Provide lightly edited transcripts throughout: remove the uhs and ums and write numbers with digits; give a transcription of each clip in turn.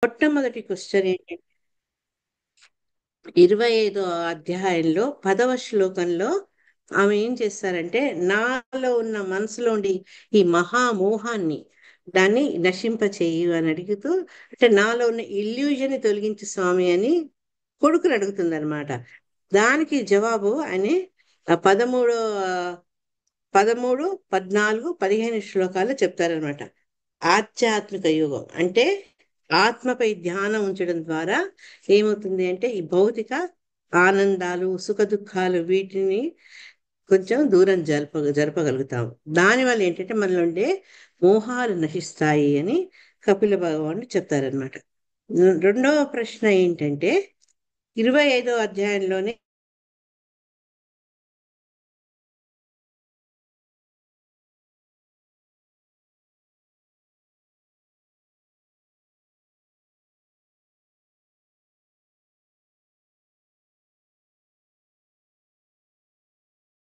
మొట్టమొదటి క్వశ్చన్ ఏంటంటే 25వ అధ్యాయంలో 10వ శ్లోకంలో ఆమె ఏం చేస్తారంటే, నాలో ఉన్న మనసులో ఉండి ఈ మహామోహాన్ని దాన్ని నశింపచేయు అని అడుగుతూ, అంటే నాలో ఉన్న ఇల్యూజన్ తొలగించు స్వామి అని కొడుకుని అడుగుతుంది అనమాట. దానికి జవాబు ఆయన 13, 14, 15 శ్లోకాలు చెప్తారనమాట. ఆధ్యాత్మిక యోగం అంటే ఆత్మపై ధ్యానం ఉంచడం ద్వారా ఏమవుతుంది అంటే ఈ భౌతిక ఆనందాలు సుఖ దుఃఖాలు వీటిని కొంచెం దూరం జరపగలుగుతాం. దానివల్ల ఏంటంటే మనలో ఉండే మోహాలు నశిస్తాయి అని కపిల భగవానుడు చెప్తారనమాట. రెండవ ప్రశ్న ఏంటంటే 25వ అధ్యాయంలోనే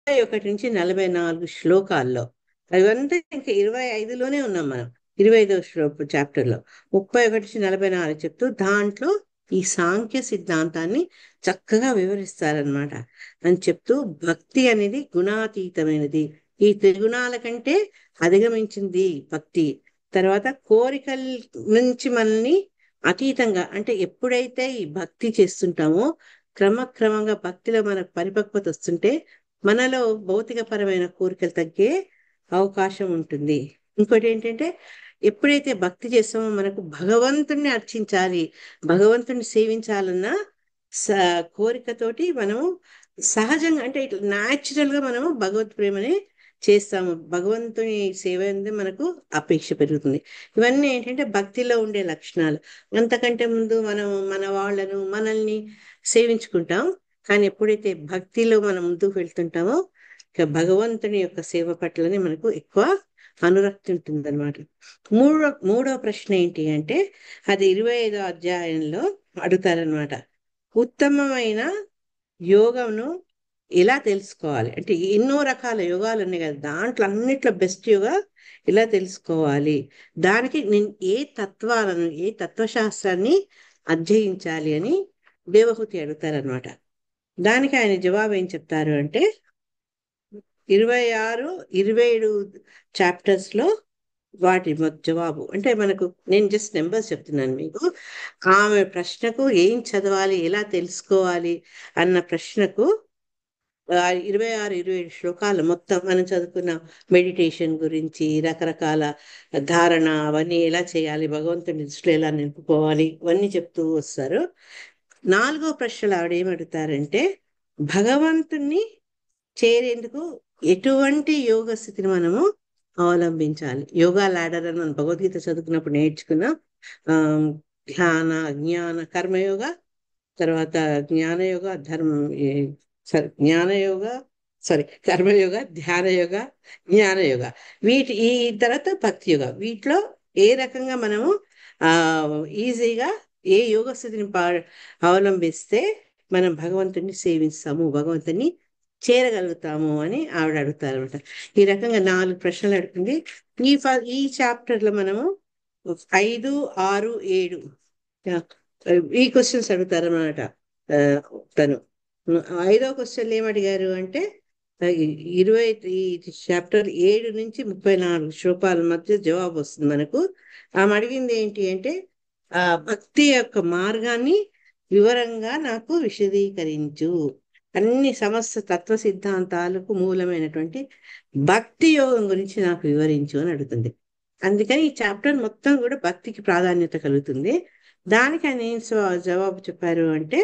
31 నుంచి 44 శ్లోకాల్లో, అవంతా ఇంకా 25లోనే ఉన్నాం మనం. 25వ చాప్టర్లో 31 నుంచి 44 చెప్తూ దాంట్లో ఈ సాంఖ్య సిద్ధాంతాన్ని చక్కగా వివరిస్తారనమాట. అని చెప్తూ భక్తి అనేది గుణాతీతమైనది, ఈ త్రిగుణాల కంటే అధిగమించింది భక్తి. తర్వాత కోరికల నుంచి మనల్ని అతీతంగా, అంటే ఎప్పుడైతే ఈ భక్తి చేస్తుంటామో క్రమక్రమంగా భక్తిలో మనకు పరిపక్వత వస్తుంటే మనలో భౌతికపరమైన కోరికలు తగ్గే అవకాశం ఉంటుంది. ఇంకోటి ఏంటంటే ఎప్పుడైతే భక్తి చేస్తామో మనకు భగవంతుణ్ణి అర్చించాలి, భగవంతుణ్ణి సేవించాలన్న స కోరికతోటి మనము సహజంగా, అంటే ఇట్లా న్యాచురల్ గా మనము భగవత్ ప్రేమని చేస్తాము. భగవంతుని సేవ అనేది మనకు అపేక్ష పెరుగుతుంది. ఇవన్నీ ఏంటంటే భక్తిలో ఉండే లక్షణాలు. అంతకంటే ముందు మనం మన వాళ్ళను మనల్ని సేవించుకుంటాం. కానీ ఎప్పుడైతే భక్తిలో మనం ముందుకు వెళ్తుంటామో ఇక భగవంతుని యొక్క సేవ పట్లనే మనకు ఎక్కువ అనురక్తి ఉంటుంది అనమాట. మూడో ప్రశ్న ఏంటి అంటే అది 25వ అధ్యాయంలో అడుగుతారనమాట. ఉత్తమమైన యోగంను ఎలా తెలుసుకోవాలి, అంటే ఎన్నో రకాల యోగాలు ఉన్నాయి కదా, దాంట్లో అన్నిట్లో బెస్ట్ యోగా ఎలా తెలుసుకోవాలి, దానికి నేను ఏ తత్వశాస్త్రాన్ని అధ్యయించాలి అని దేవహూతి అడుగుతారనమాట. దానికి ఆయన జవాబు ఏం చెప్తారు అంటే 26, 27 చాప్టర్స్ లో వాటి జవాబు అంటే మనకు, నేను జస్ట్ నెంబర్స్ చెప్తున్నాను మీకు. ఆమె ప్రశ్నకు ఏం చదవాలి ఎలా తెలుసుకోవాలి అన్న ప్రశ్నకు 26, 27 శ్లోకాలు మొత్తం మనం చదువుకున్న మెడిటేషన్ గురించి, రకరకాల ధారణ అవన్నీ ఎలా చేయాలి, భగవంతుని దృష్టిలో ఎలా నిలుపుకోవాలి, ఇవన్నీ చెప్తూ వస్తారు. 4వ ప్రశ్నలు ఆవిడ ఏమడుగుతారంటే భగవంతుణ్ణి చేరేందుకు ఎటువంటి యోగ స్థితిని మనము అవలంబించాలి. యోగా లాడర్ అని మనం భగవద్గీత చదువుకున్నప్పుడు నేర్చుకున్నాం. ఆ ధ్యాన జ్ఞాన కర్మయోగ, తర్వాత జ్ఞానయోగ జ్ఞానయోగ, కర్మయోగ, ధ్యానయోగ, జ్ఞానయోగ, ఈ తర్వాత భక్తి యోగ. వీటిలో ఏ రకంగా మనము ఆ ఈజీగా ఏ యోగ స్థితిని అవలంబిస్తే మనం భగవంతుని సేవిస్తాము, భగవంతుని చేరగలుగుతాము అని ఆవిడ అడుగుతారు అనమాట. ఈ రకంగా 4 ప్రశ్నలు అడుగుతుంది. ఈ చాప్టర్ లో మనము 5, 6, 7 ఈ క్వశ్చన్స్ అడుగుతారన్నమాట. తను 5వ క్వశ్చన్ ఏమడిగారు అంటే 20 ఈ చాప్టర్ 7 నుంచి 34 శ్లోకాల మధ్య జవాబు వస్తుంది మనకు. ఆమె అడిగింది ఏంటి అంటే భక్తి యొక్క మార్గాన్ని వివరంగా నాకు విశదీకరించు, అన్ని సమస్త తత్వ సిద్ధాంతాలకు మూలమైనటువంటి భక్తి యోగం గురించి నాకు వివరించు అని అడుగుతుంది. అందుకని ఈ చాప్టర్ మొత్తం కూడా భక్తికి ప్రాధాన్యత కలుగుతుంది. దానికి ఆయన ఏం జవాబు చెప్పారు అంటే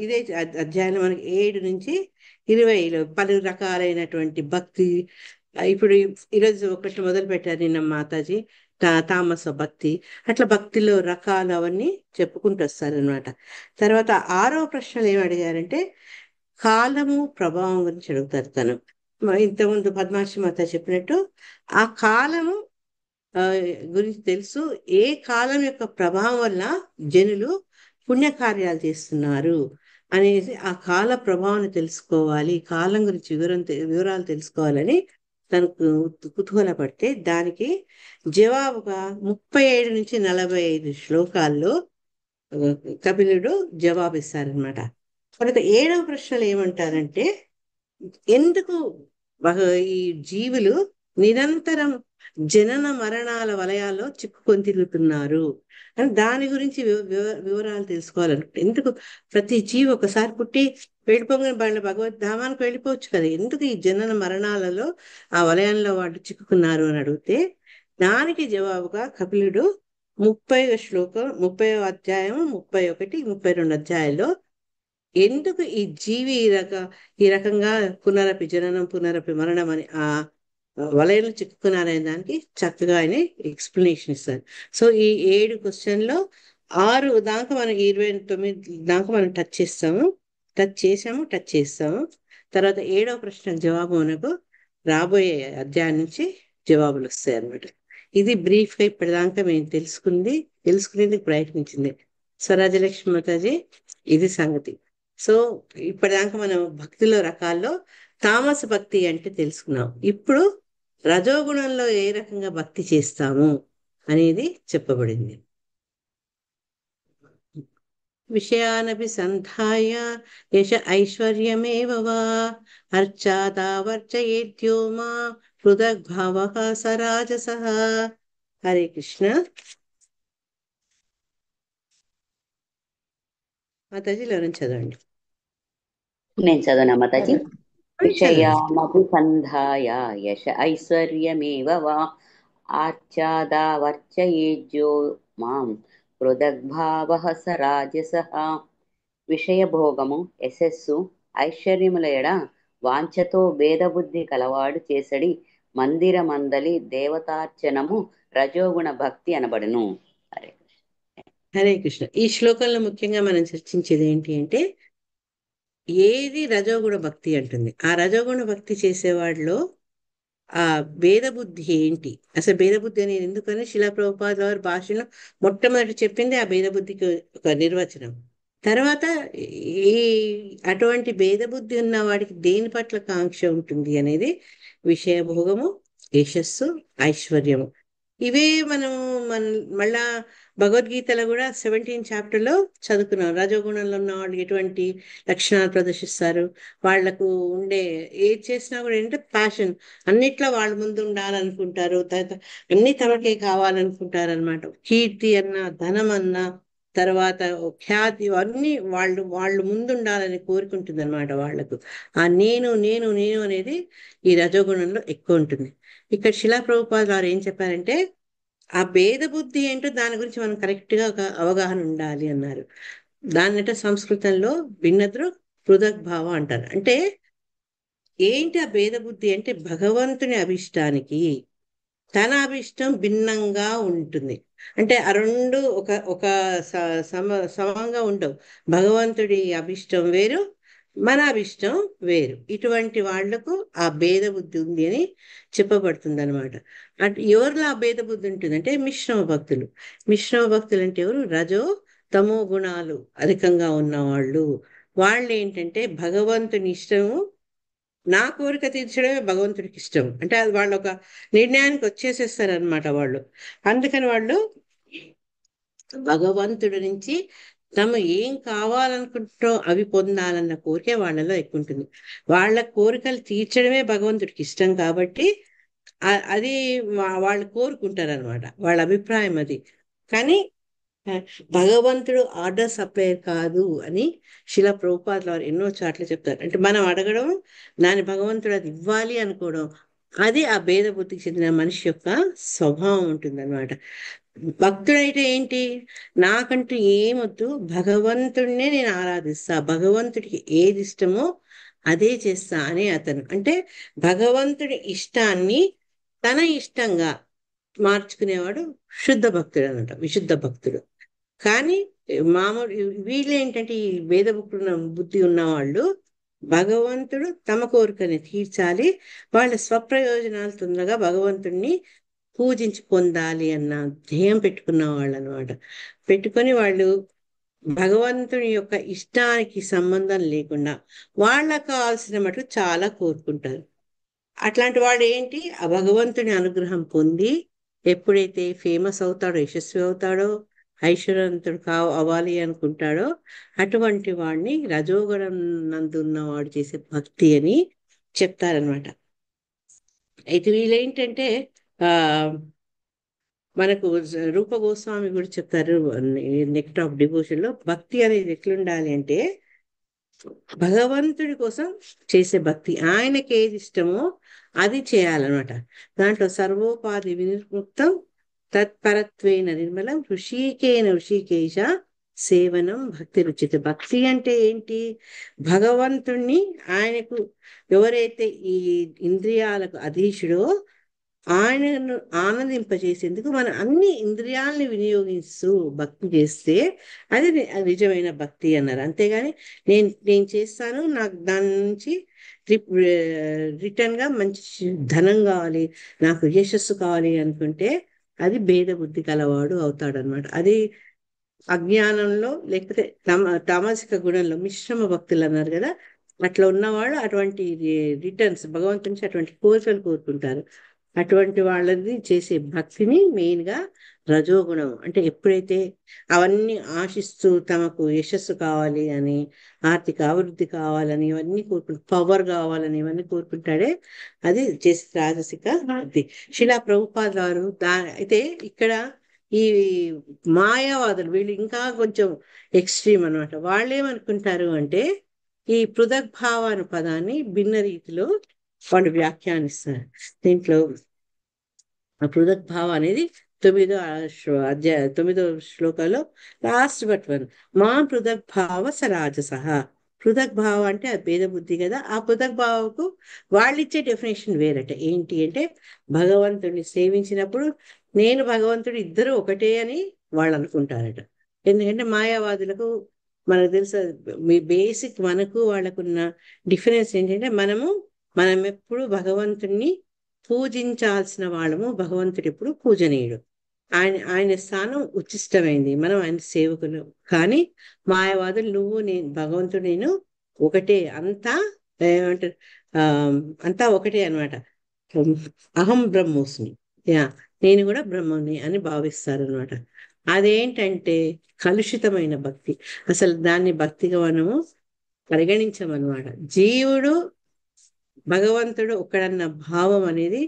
ఇదే అధ్యాయంలో మనకి 7 నుంచి 20లో పలు రకాలైనటువంటి భక్తి. ఇప్పుడు ఈరోజు ఒకటి మొదలు పెట్టారు నిన్న మాతాజీ, తామస భక్తి, అట్లా భక్తిలో రకాలు అవన్నీ చెప్పుకుంటూ వస్తారనమాట. తర్వాత 6వ ప్రశ్నలు ఏమి అడిగారంటే కాలము ప్రభావం గురించి అడుగుతారు తను. ఇంతకుముందు పద్మాక్షి మాత చెప్పినట్టు ఆ కాలము ఆ, గురించి తెలుసు, ఏ కాలం యొక్క ప్రభావం వల్ల జనులు పుణ్యకార్యాలు చేస్తున్నారు అనేసి ఆ కాల ప్రభావాన్ని తెలుసుకోవాలి, కాలం గురించి వివరాలు తెలుసుకోవాలని తనకు కుతూహలపడితే దానికి జవాబుగా 37 నుంచి 45 శ్లోకాల్లో ఆ, కపిలుడు జవాబిస్తారనమాట. తర్వాత 7వ ప్రశ్నలు ఏమంటారంటే, ఎందుకు ఈ జీవులు నిరంతరం జనన మరణాల వలయాల్లో చిక్కుకొని తిరుగుతున్నారు అని దాని గురించి వివరాలు తెలుసుకోవాలనుకుంటే, ఎందుకు ప్రతి జీవి ఒకసారి పుట్టి వెళ్ళిపోగానే వాళ్ళ భగవద్ధామానికి వెళ్ళిపోవచ్చు కదా, ఎందుకు ఈ జనన మరణాలలో ఆ వలయంలో వాళ్ళు చిక్కుకున్నారు అని అడిగితే, దానికి జవాబుగా కపిలుడు 30వ శ్లోకం, 30వ అధ్యాయం, 31, 32 అధ్యాయాల్లో ఎందుకు ఈ జీవి ఈ రకంగా పునరపి జననం పునరపి మరణం అని ఆ వలయంలో చిక్కుకున్నారనే దానికి చక్కగా ఆయన ఎక్స్ప్లెనేషన్ ఇస్తారు. సో ఈ 7 క్వశ్చన్లో 6 దాకా మనం 29 దాకా మనం టచ్ చేస్తాము. తర్వాత 7వ ప్రశ్నకు జవాబు మనకు రాబోయే అధ్యాయం నుంచి జవాబులు వస్తాయి అన్నమాట. ఇది బ్రీఫ్ గా ఇప్పటిదాకా మేము తెలుసుకునేందుకు ప్రయత్నించింది. స్వరాజలక్ష్మి మాతాజీ, ఇది సంగతి. సో ఇప్పటిదాకా మనం భక్తిలో రకాల్లో తామస భక్తి అంటే తెలుసుకున్నాం. ఇప్పుడు రజోగుణంలో ఏ రకంగా భక్తి చేస్తాము అనేది చెప్పబడింది. విషయానపి సంధాయ యశ ఐశ్వర్యమేవ వా అర్చాదావర్చయేద్యో మా పృథగ్భావః సరాజసః. హరే కృష్ణ. మాతాజీ ఎవరైనా చదవండి. నేను చదవనా మాతాజీ? చదవండి. విషయామపి సంధాయ యశ ఐశ్వర్యమేవ వా ఆచ్ఛాదావర్చయేజ్జో మాం పృథగ్భావః స రాజసః. విషయభోగము, యశస్సు, ఐశ్వర్యముల ఎడ వాంఛతో భేదబుద్ధి కలవాడు చేసడి మందిరమందలి దేవతార్చనము రజోగుణ భక్తి అనబడును. హరే హరే కృష్ణ. ఈ శ్లోకంలో ముఖ్యంగా మనం చర్చించేది ఏంటి అంటే, ఏది రజోగుణ భక్తి అంటుంది. ఆ రజోగుణ భక్తి చేసేవాడిలో ఆ భేద బుద్ధి ఏంటి, అసలు భేద బుద్ధి అనేది ఎందుకని శిలా ప్రభుపాద వారి భాషలో మొట్టమొదటి చెప్పింది ఆ భేద బుద్ధికి ఒక నిర్వచనం. తర్వాత ఈ అటువంటి భేద బుద్ధి ఉన్న వాడికి దేని పట్ల కాంక్ష ఉంటుంది అనేది విషయభోగము, యశస్సు, ఐశ్వర్యము. ఇవే మనము మన మళ్ళా భగవద్గీతలో కూడా 17వ చాప్టర్లో చదువుకున్నాం. రజోగుణంలో ఉన్న వాళ్ళు ఎటువంటి లక్షణాలు ప్రదర్శిస్తారు, వాళ్లకు ఉండే ఏది చేసినా కూడా ఏంటంటే ప్యాషన్, అన్నిట్లో వాళ్ళ ముందు ఉండాలనుకుంటారు, తర్వాత అన్ని తమకే కావాలనుకుంటారు అనమాట. కీర్తి అన్నా, ధనం అన్నా, తర్వాత ఖ్యాతి, అన్ని వాళ్ళు ముందు ఉండాలని కోరుకుంటుంది అనమాట వాళ్ళకు. ఆ నేను నేను నేను అనేది ఈ రజోగుణంలో ఎక్కువ ఉంటుంది. ఇక్కడ శిలా ప్రభుపాద వారు ఏం చెప్పారంటే, ఆ భేద బుద్ధి ఏంటో దాని గురించి మనం కరెక్ట్ గా ఒక అవగాహన ఉండాలి అన్నారు. దాన్నంటే సంస్కృతంలో భిన్నద్రు పృథక్ భావ అంటారు. అంటే ఏంటి ఆ భేద బుద్ధి అంటే, భగవంతుని అభిష్టానికి తన అభిష్టం భిన్నంగా ఉంటుంది. అంటే ఆ రెండు ఒక ఒక సమంగా ఉండవు. భగవంతుడి అభిష్టం వేరు, మన అభిష్టం వేరు. ఇటువంటి వాళ్లకు ఆ భేద బుద్ధి ఉంది అని చెప్పబడుతుంది అనమాట. అంటే ఎవరిలో ఆ భేద బుద్ధి ఉంటుంది అంటే మిశ్రమ భక్తులు. మిశ్రమ భక్తులు అంటే ఎవరు? రజో తమో గుణాలు అధికంగా ఉన్నవాళ్ళు. వాళ్ళు ఏంటంటే భగవంతుని ఇష్టము, నా కోరిక తీర్చడమే భగవంతుడికి ఇష్టం. అంటే అది వాళ్ళు ఒక నిర్ణయానికి వచ్చేసేస్తారనమాట వాళ్ళు. అందుకని వాళ్ళు భగవంతుడి నుంచి తమ ఏం కావాలనుకుంటారో అవి పొందాలన్న కోరిక వాళ్ళలో ఎక్కువ ఉంటుంది. వాళ్ళ కోరికలు తీర్చడమే భగవంతుడికి ఇష్టం కాబట్టి అది వాళ్ళు కోరుకుంటారనమాట. వాళ్ళ అభిప్రాయం అది. కానీ భగవంతుడు ఆర్డర్ సప్లయర్ కాదు అని శిలా ప్రభుపాదుల వారు ఎన్నో చాట్ల చెప్తారు. అంటే మనం అడగడం, దాని భగవంతుడు అది ఇవ్వాలి అనుకోవడం, అది ఆ భేద బుద్ధికి చెందిన మనిషి యొక్క స్వభావం ఉంటుంది అనమాట. భక్తుడైతే ఏంటి, నాకంటూ ఏమొద్దు, భగవంతుడినే నేను ఆరాధిస్తా, భగవంతుడికి ఏది ఇష్టమో అదే చేస్తా అని అతను. అంటే భగవంతుడి ఇష్టాన్ని తన ఇష్టంగా మార్చుకునేవాడు శుద్ధ భక్తుడు అనమాట, విశుద్ధ భక్తుడు. కానీ మామూలు వీళ్ళు ఏంటంటే ఈ భేద బుద్ధి ఉన్న వాళ్ళు భగవంతుడు తమ కోరికని తీర్చాలి, వాళ్ళ స్వప్రయోజనాలు తొందరగా భగవంతుడిని పూజించి పొందాలి అన్న ధ్యేయం పెట్టుకున్న వాళ్ళు అనమాట. పెట్టుకొని వాళ్ళు భగవంతుని యొక్క ఇష్టానికి సంబంధం లేకుండా వాళ్ళకు కావాల్సిన మటుకు చాలా కోరుకుంటారు. అట్లాంటి వాడు ఏంటి, ఆ భగవంతుని అనుగ్రహం పొంది ఎప్పుడైతే ఫేమస్ అవుతాడో, యశస్వి అవుతాడో, ఐశ్వర్యవంతుడు అవ్వాలి అనుకుంటాడో, అటువంటి వాడిని రజోగుణం నందున్నవాడు చేసే భక్తి అని చెప్తారనమాట. అయితే వీళ్ళేంటంటే ఆ మనకు రూప గోస్వామి కూడా చెప్తారు, నెక్ట్ ఆఫ్ డివోషన్ లో భక్తి అనేది ఎట్లుండాలి అంటే భగవంతుడి కోసం చేసే భక్తి, ఆయనకి ఏది ఇష్టమో అది చేయాలన్నమాట. దాంట్లో సర్వోపాధి వినిర్ముక్తం తత్పరత్వేన నిర్మలం ఋషికేన ఋషికేశ సేవనం భక్తి రుచిత. భక్తి అంటే ఏంటి, భగవంతుణ్ణి, ఆయనకు ఎవరైతే ఈ ఇంద్రియాలకు అధీశుడో ఆయనను ఆనందింపజేసేందుకు మన అన్ని ఇంద్రియాలని వినియోగిస్తూ భక్తి చేస్తే అది నిజమైన భక్తి అన్నారు. అంతేగాని నేను నేను చేస్తాను, నాకు దాని నుంచి రిటర్న్ గా మంచి ధనం కావాలి, నాకు యశస్సు కావాలి అనుకుంటే అది భేద బుద్ధి కలవాడు అవుతాడనమాట. అది అజ్ఞానంలో లేకపోతే తామసిక గుణంలో మిశ్రమ భక్తులు అన్నారు కదా, అట్లా ఉన్నవాళ్ళు అటువంటి రిటర్న్స్ భగవంతుని నుంచి అటువంటి కోరికలు కోరుకుంటారు. అటువంటి వాళ్ళది చేసే భక్తిని మెయిన్ గా రజోగుణం అంటే, ఎప్పుడైతే అవన్నీ ఆశిస్తూ తమకు యశస్సు కావాలి అని, ఆర్థిక అభివృద్ధి కావాలని ఇవన్నీ పవర్ కావాలని ఇవన్నీ కోరుకుంటాడే, అది చేసే రాజసిక భక్తి. శిలా ప్రభుపాద వారు అయితే ఇక్కడ ఈ మాయావాదులు వీళ్ళు ఇంకా కొంచెం ఎక్స్ట్రీమ్ అనమాట. వాళ్ళు ఏమనుకుంటారు అంటే ఈ పృథగ్భావ అనే పదాన్ని భిన్న రీతిలో వాళ్ళు వ్యాఖ్యానిస్తారు. దీంట్లో పృథగ్భావ అనేది తొమ్మిదో శ్లోకంలో లాస్ట్ బట్ వన్, మా పృథగ్భావ సరాజస. పృథగ్భావ అంటే అది భేద బుద్ధి కదా, ఆ పృథగ్భావకు వాళ్ళు ఇచ్చే డెఫినేషన్ వేరట. ఏంటి అంటే భగవంతుడిని సేవించినప్పుడు నేను భగవంతుడు ఇద్దరు ఒకటే అని వాళ్ళు అనుకుంటారట. ఎందుకంటే మాయావాదులకు మనకు తెలుసు, మీ బేసిక్ మనకు వాళ్ళకున్న డిఫరెన్స్ ఏంటంటే మనం ఎప్పుడు భగవంతుణ్ణి పూజించాల్సిన వాళ్ళము, భగవంతుడు ఎప్పుడు పూజనీయుడు. ఆయన స్థానం ఉచ్చిష్టమైంది, మనం ఆయన సేవకులు. కానీ మాయవాదులు నువ్వు నేను భగవంతుడు నేను ఒకటే, అంతా ఏమంటారు, ఆ అంతా ఒకటే అన్నమాట. అహం బ్రహ్మోస్మి, యా నేను కూడా బ్రహ్మని అని భావిస్తారు అనమాట. అదేంటంటే కలుషితమైన భక్తి. అసలు దాన్ని భక్తిగా మనము పరిగణించమన్నమాట. జీవుడు భగవంతుడు ఒక్కడన్న భావం అనేది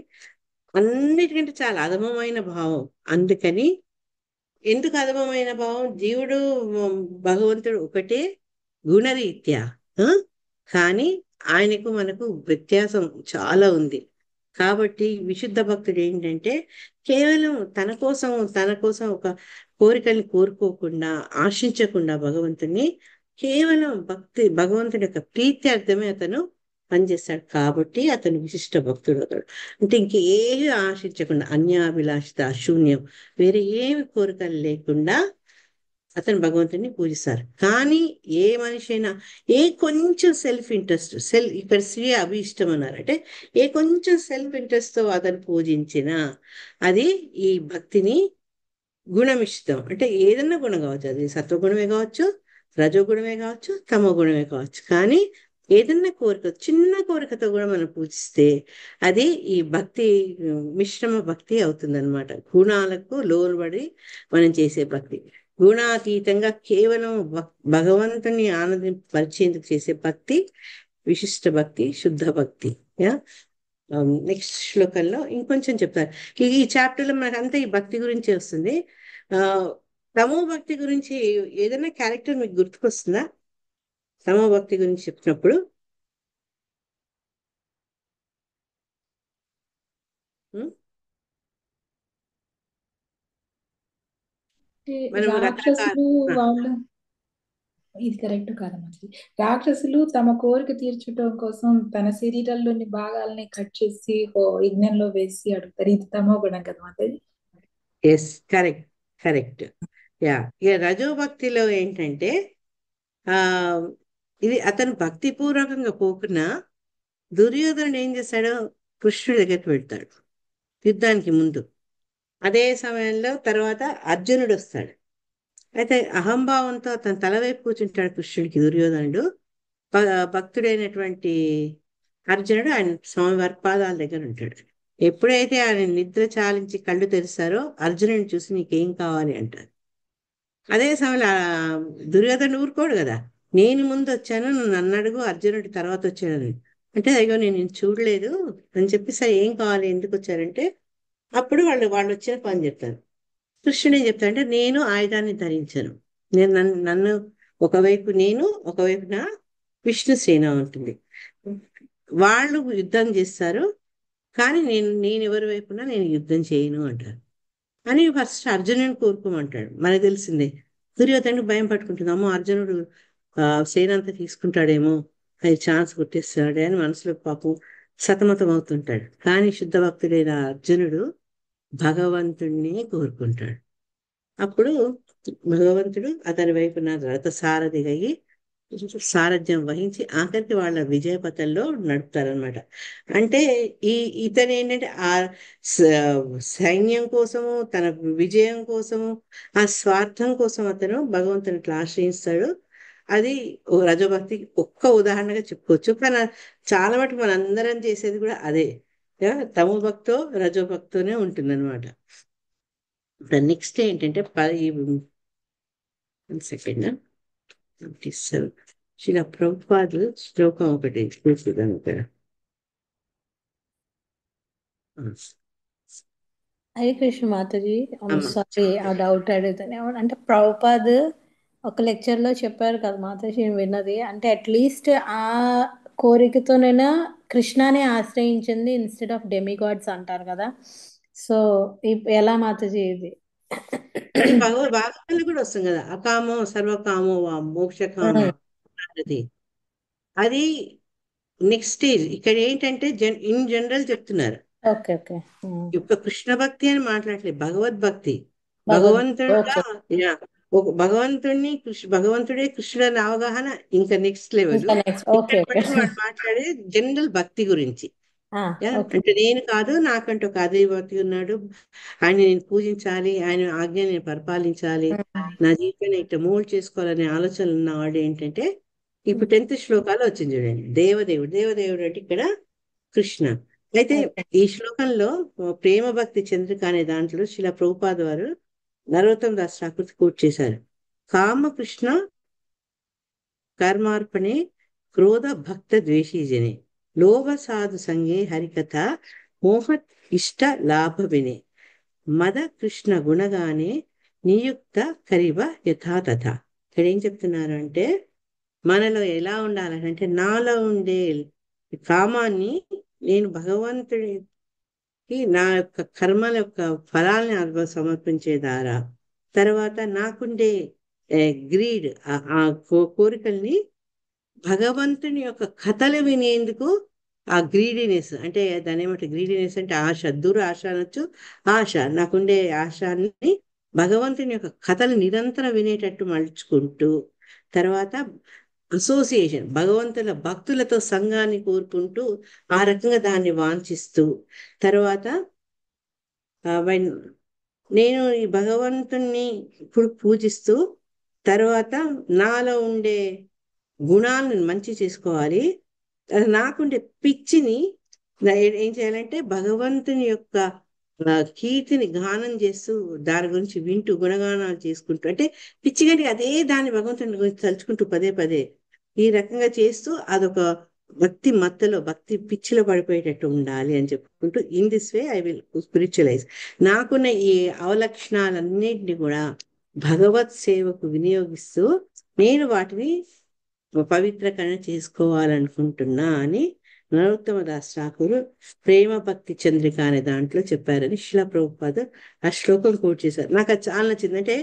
అన్నిటికంటే చాలా అధమమైన భావం. అందుకని ఎందుకు అధమమైన భావం, జీవుడు భగవంతుడు ఒకటే గుణరీత్యా, ఆ? కానీ ఆయనకు మనకు వ్యత్యాసం చాలా ఉంది. కాబట్టి విశుద్ధ భక్తుడు ఏంటంటే కేవలం తన కోసం ఒక కోరికల్ని కోరుకోకుండా, ఆశించకుండా భగవంతుని కేవలం భగవంతుడి యొక్క ప్రీత్యర్థమే అతను పనిచేస్తాడు. కాబట్టి అతను విశిష్ట భక్తుడు అవుతాడు. అంటే ఇంకేమి ఆశించకుండా, అన్యాభిలాషిత శూన్యం, వేరే ఏమి కోరికలు లేకుండా అతను భగవంతుని పూజిస్తారు. కానీ ఏ మనిషి అయినా కొంచెం సెల్ఫ్ ఇంట్రెస్ట్, ఇక్కడ స్వీయ అభీష్టం అన్నారు అంటే కొంచెం సెల్ఫ్ ఇంట్రెస్ట్ తో అతను పూజించిన అది ఈ భక్తిని గుణమిష్టం. అంటే ఏదన్నా గుణం కావచ్చు, అది సత్వగుణమే కావచ్చు, రజోగుణమే కావచ్చు, తమో గుణమే కావచ్చు. కానీ ఏదన్నా కోరిక, చిన్న కోరికతో కూడా మనం పూజిస్తే అది ఈ భక్తి మిశ్రమ భక్తి అవుతుందన్నమాట. గుణాలకు లోబడి మనం చేసే భక్తి, గుణాతీతంగా కేవలం భగవంతుని ఆనందింపరిచేందుకు చేసే భక్తి విశిష్ట భక్తి, శుద్ధ భక్తి. యా నెక్స్ట్ శ్లోకంలో ఇంకొంచెం చెప్తారు. ఈ చాప్టర్ లో మనకు అంతా ఈ భక్తి గురించి వస్తుంది. ఆ తమో భక్తి గురించి ఏదైనా క్యారెక్టర్ మీకు గుర్తుకొస్తుందా, తమో భక్తి గురించి చెప్పినప్పుడు? ఉం? అంటే మనం రకరకాల రాక్షసులు ఆ, వాళ్ళు, ఇది కరెక్ట్ కాదమ్మా ఇది. రాక్షసులు తమ కోరిక తీర్చడం కోసం తన శరీరంలోని భాగాలని కట్ చేసి ఓ యజ్ఞంలో వేసి అడుగుతారు. ఇది తమో గుణం కదా మాతాజీ. Yes, correct, correct. యా ఇక రజో భక్తిలో ఏంటంటే ఆ ఇది అతను భక్తిపూర్వకంగా పోకున్నా దుర్యోధనుడు ఏం చేస్తాడు, కృష్ణుడి దగ్గరికి వెళ్తాడు యుద్ధానికి ముందు. అదే సమయంలో తర్వాత అర్జునుడు వస్తాడు. అయితే అహంభావంతో అతను తల వైపు కూర్చుంటాడు కృష్ణుడికి దుర్యోధనుడు. భక్తుడైనటువంటి అర్జునుడు ఆయన స్వామివారి పాదాల దగ్గర ఉంటాడు. ఎప్పుడైతే ఆయన నిద్ర చాలించి కళ్ళు తెరుస్తారో అర్జునుడిని చూసి నీకేం కావాలి అంటారు. అదే సమయంలో దుర్యోధనుడు ఊరుకోడు కదా, నేను ముందు వచ్చాను, నువ్వు నన్ను అడుగు, అర్జునుడి తర్వాత వచ్చాడని. అంటే అయ్యో నేను నిన్ను చూడలేదు అని చెప్పి, సరే ఏం కావాలి, ఎందుకు వచ్చారంటే అప్పుడు వాళ్ళు వాళ్ళు వచ్చిన పని చెప్తారు. కృష్ణుడు ఏం చెప్తాడంటే నేను ఆయుధాన్ని ధరించాను, నేను నన్ను ఒకవైపు నేను, ఒకవైపు నా విష్ణు సేన ఉంటుంది, వాళ్ళు యుద్ధం చేస్తారు, కానీ నేను ఎవరి వైపున నేను యుద్ధం చేయను అంటారు. అని ఫస్ట్ అర్జునుడిని కోరుకోమంటాడు. మనకు తెలిసిందే దుర్యోధనుడికి భయం పట్టుకుంటుంది, అమ్మో అర్జునుడు సేన అంతా తీసుకుంటాడేమో, అది ఛాన్స్ కొట్టేస్తాడే అని మనసులో పాపం సతమతం అవుతుంటాడు. కానీ శుద్ధ భక్తుడైన అర్జునుడు భగవంతుణ్ణి కోరుకుంటాడు. అప్పుడు భగవంతుడు అతని వైపున రథ సారథిగా అయ్యి సారథ్యం వహించి ఆఖరికి వాళ్ళ విజయ పథంలో నడుపుతారనమాట. అంటే ఈ ఇతను ఏంటంటే ఆ స- సైన్యం కోసము, తన విజయం కోసము, ఆ స్వార్థం కోసం అతను భగవంతుని ఇట్లా ఆశ్రయిస్తాడు. అది ఓ రజోభక్తి ఒక్క ఉదాహరణగా చెప్పుకోవచ్చు. కానీ చాలా మటుకు మన అందరం చేసేది కూడా అదే. తమో భక్తో రజోభక్తోనే ఉంటుంది అనమాట. నెక్స్ట్ ఏంటంటే సెకండ్ 27 శిల ప్రభుపాదులు శ్లోకం ఒకటి చూసుదాం ఇక్కడ. హరే కృష్ణ మాతాజీ, అమ్మ సారీ ఆ డౌట్ అడుగుతాను. అంటే ప్రభుపాద్ ఒక లెక్చర్ లో చెప్పారు కదా మాతాజీ, నేను విన్నది అంటే అట్లీస్ట్ ఆ కోరికతోనైనా కృష్ణానే ఆశ్రయించింది ఇన్స్టెడ్ ఆఫ్ డెమిగాడ్స్ అంటారు కదా. సో ఎలా మాతాజీ ఇది? అది భాగవతంలో కూడా వస్తుంది కదా, అకామో సర్వకామో వా మోక్షకామ అన్నది. అది నెక్స్ట్ స్టేజ్. ఇక్కడ ఏంటంటే ఇన్ జనరల్ చెప్తున్నారు. Okay okay. యొక్క కృష్ణ భక్తి అని మాట్లాడలేదు, భగవద్భక్తి. భగవద్ భగవంతుడుగా ఓకే. యా, ఒక భగవంతుడిని భగవంతుడే కృష్ణుడని అవగాహన ఇంకా నెక్స్ట్ లెవెల్. ఇంకా నెక్స్ట్ ఓకే ఇక్కడ ఓకే. మటుకు వాడు మాట్లాడే జనరల్ భక్తి గురించి. ఓకే అంటే నేను కాదు, నాకంటూ ఒక అధిపతి ఉన్నాడు, ఆయన నేను పూజించాలి, ఆయన ఆజ్ఞ నేను పరిపాలించాలి, నా జీవితాన్ని ఇట్లా మోల్డ్ చేసుకోవాలనే ఆలోచనలు ఉన్నవాడు ఏంటంటే ఇప్పుడు 10th శ్లోకాలు వచ్చింది చూడండి. దేవదేవుడు, దేవదేవుడు అంటే ఇక్కడ కృష్ణ. అయితే ఈ శ్లోకంలో ప్రేమ భక్తి చంద్రిక అనే దాంట్లో శిల ప్రభుపాద వారు నరోత్తమ దాస్ ఠాకూర్ కోట్ చేశారు. కామకృష్ణ కర్మార్పణే క్రోధ భక్త ద్వేషీజనే లోభ సాధు సంగే హరికథ మోహత్ ఇష్ట లాభ వినే మద కృష్ణ గుణగానే నియుక్త కరివ యథాతథ. ఇక్కడ ఏం చెప్తున్నారు అంటే మనలో ఎలా ఉండాలంటే నాలో ఉండే కామాన్ని నేను భగవంతుడికి నా యొక్క కర్మల యొక్క ఫలాల్ని సమర్పించే ద్వారా, తర్వాత నాకుండే గ్రీడ్ ఆ కోరికల్ని భగవంతుని యొక్క కథలు వినేందుకు, ఆ గ్రీడీనెస్ అంటే దాని ఏమంటే గ్రీడీనెస్ అంటే ఆశ, దురాశ అనొచ్చు, ఆశ, నాకుండే ఆశాన్ని భగవంతుని యొక్క కథలు నిరంతరం వినేటట్టు మలుచుకుంటూ, తర్వాత అసోసియేషన్ భగవంతుల భక్తులతో సంఘాన్ని కోరుకుంటూ ఆ రకంగా దాన్ని వాంఛిస్తూ, తర్వాత నేను ఈ భగవంతుణ్ణి ఇప్పుడు పూజిస్తూ, తర్వాత నాలో ఉండే గుణాలను మంచి చేసుకోవాలి, నాకుండే పిచ్చిని ఏం చేయాలంటే భగవంతుని యొక్క కీర్తిని గానం చేస్తూ దాని గురించి వింటూ గుణగానాలు చేసుకుంటూ, అంటే పిచ్చి గంటే అదే దాన్ని భగవంతుని గురించి తలుచుకుంటూ పదే పదే ఈ రకంగా చేస్తూ అదొక భక్తి మత్తులో, భక్తి పిచ్చిలో పడిపోయేటట్టు ఉండాలి అని చెప్పుకుంటూ, in this way I will spiritualise. నాకున్న ఈ అవలక్షణాలన్నింటినీ కూడా భగవత్ సేవకు వినియోగిస్తూ నేను వాటిని పవిత్రకరణ చేసుకోవాలనుకుంటున్నా అని నరోత్తమ దాస్ ఠాకూర్ ప్రేమ భక్తి చంద్రిక అనే దాంట్లో చెప్పారని శిలా ప్రభుపాద ఆ శ్లోకం కోట్ చేశారు. నాకు అది చాలా నచ్చింది. అంటే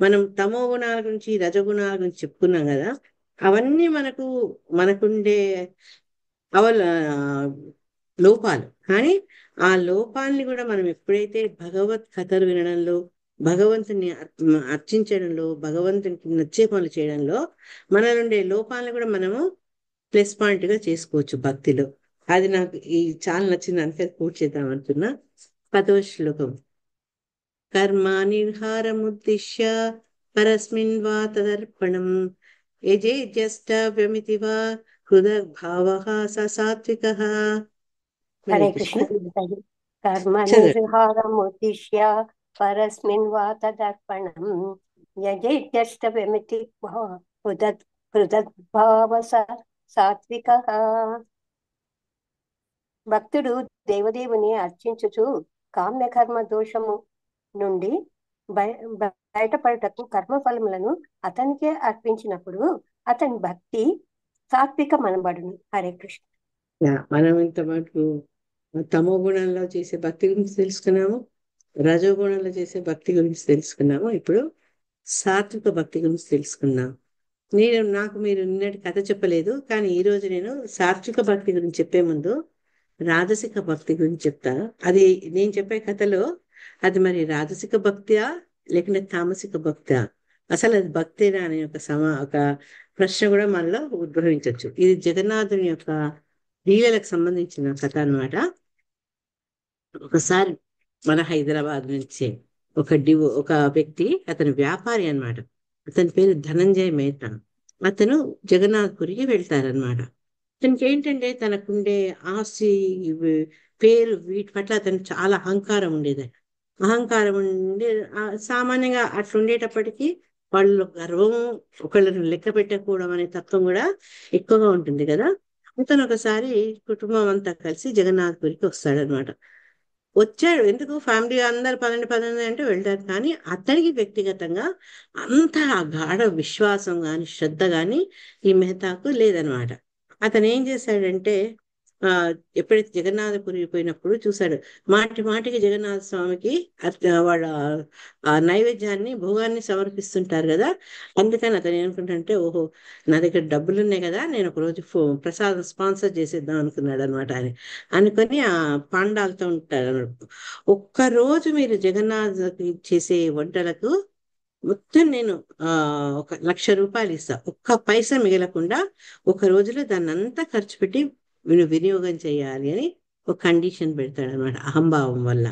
మనం తమో గుణాల గురించి రజగుణాల గురించి చెప్పుకున్నాం కదా, అవన్నీ మనకుండే అవల లోపాలు. కానీ ఆ లోపాలని కూడా మనం ఎప్పుడైతే భగవత్ కథలు వినడంలో, భగవంతుని అర్చించడంలో, భగవంతునికి నచ్చే పనులు చేయడంలో మన నుండే లోపాలను కూడా మనము ప్లస్ పాయింట్ గా చేసుకోవచ్చు భక్తిలో. అది నాకు ఈ చాలా నచ్చింది, అందుకే పూర్తి చేద్దాం అనుకున్నా. 10వ శ్లోకం. కర్మానిర్హారముద్దిశ్య పరస్మిన్ వా తదర్పణం యజేజ్యష్టవ్యమితి వా హృదగ్భావః స సాత్వికः. హరే హరే కృష్ణ. కృష్ణ మాతాజీ. కర్మ చదవండి. నిర్విహారముద్దిశ్య పరస్మిన్ వా తదర్పణం యజేత్యష్టమితి హృదద్భావ సాత్వికః. భక్తుడు దేవదేవుని అర్చించుచు కామ్యకర్మ దోషము నుండి బయటపడటకు కర్మఫలములను అతనికే అర్పించినప్పుడు అతని భక్తి సాత్వికమనబడును. హరే కృష్ణ. మనం ఇంత మటుకు తమో గుణంలో చేసే భక్తి గురించి తెలుసుకున్నాము, రజోగుణంలో చేసే భక్తి గురించి తెలుసుకున్నాము. ఇప్పుడు సాత్విక భక్తి గురించి తెలుసుకున్నాం. నాకు మీరు నిన్నటి కథ చెప్పలేదు, కానీ ఈ రోజు నేను సాత్విక భక్తి గురించి చెప్పే ముందు రాజసిక భక్తి గురించి చెప్తా. అది నేను చెప్పే కథలో అది మరి రాజసిక భక్తియా లేకుంటే తామసిక భక్తియా, అసలు అది భక్తేనా అనే ఒక ప్రశ్న కూడా మనలో ఉద్భవించవచ్చు. ఇది జగన్నాథుని యొక్క లీలలకు సంబంధించిన కథ అన్నమాట. ఒకసారి మన హైదరాబాద్ నుంచి ఒక వ్యక్తి, అతను వ్యాపారి అన్నమాట. అతని పేరు ధనంజయ మేహతా. అతను జగన్నాథ్పురికి వెళ్తారనమాట. అతనికి ఏంటంటే తనకుండే ఆస్తి, పేరు, వీటి పట్ల అతను చాలా అహంకారం ఉండేది. అహంకారం ఉండే సామాన్యంగా అట్లా ఉండేటప్పటికీ వాళ్ళు గర్వం, ఒకళ్ళని లెక్క పెట్టకూడడం అనే తత్వం కూడా ఎక్కువగా ఉంటుంది కదా. అతను ఒకసారి కుటుంబం అంతా కలిసి జగన్నాథ్పురికి వస్తాడనమాట. వచ్చాడు ఎందుకు, ఫ్యామిలీ అందరు పదండి పదండి అంటే వెళ్తారు. కానీ అతనికి వ్యక్తిగతంగా అంత గాఢ విశ్వాసం గాని శ్రద్ధ గాని ఈ మెహతాకు లేదనమాట. అతను ఏం చేశాడంటే ఎప్పుడైతే జగన్నాథపురి పోయినప్పుడు చూశాడు, మాటి మాటికి జగన్నాథ స్వామికి వాళ్ళ నైవేద్యాన్ని, భోగాన్ని సమర్పిస్తుంటారు కదా. అందుకని అతను ఏమనుకుంటాడంటే, ఓహో నా దగ్గర డబ్బులు ఉన్నాయి కదా, నేను ఒక రోజు ప్రసాదం స్పాన్సర్ చేసేద్దాం అనుకున్నాడు అనమాట. ఆయన అనుకొని ఆ పాండాలతో ఉంటాడు. ఒక్కరోజు మీరు జగన్నాథ్ చేసే వంటలకు మొత్తం నేను 1,00,000 రూపాయలు ఇస్తా, ఒక్క పైసా మిగలకుండా ఒక రోజులో దాన్ని అంతా ఖర్చు పెట్టి వినియోగం చేయాలి అని ఒక కండిషన్ పెడతాడు అనమాట, అహంభావం వల్ల.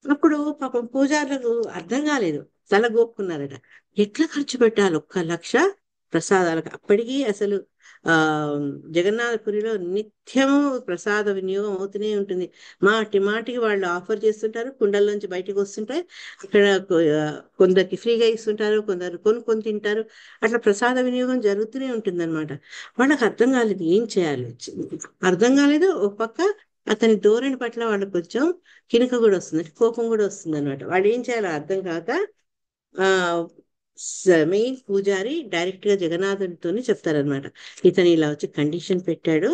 అప్పుడు పాపం పూజారులకు అర్థం కాలేదు, తలగోక్కున్నారట. ఎట్లా ఖర్చు పెట్టాలి 1,00,000 ప్రసాదాలకు? అప్పటికీ అసలు జగన్నాథపురిలో నిత్యము ప్రసాద వినియోగం అవుతూనే ఉంటుంది. మాటి మాటికి వాళ్ళు ఆఫర్ చేస్తుంటారు, కుండల్లోంచి బయటకు వస్తుంటాయి. అక్కడ కొందరికి ఫ్రీగా ఇస్తుంటారు, కొందరు కొనుక్కొని తింటారు. అట్లా ప్రసాద వినియోగం జరుగుతూనే ఉంటుంది అనమాట. వాళ్ళకి అర్థం కాలేదు ఏం చేయాలి, అర్థం కాలేదు. ఒక పక్క అతని ధోరణి పట్ల వాళ్ళకి కొంచెం కినుక కూడా వస్తుంది, కోపం కూడా వస్తుంది అనమాట. వాళ్ళు ఏం చేయాలో అర్థం కాక ఆ మెయిన్ పూజారి డైరెక్ట్ గా జగన్నాథునితోనే చెప్తారనమాట, ఇతను ఇలా వచ్చి కండిషన్ పెట్టాడు,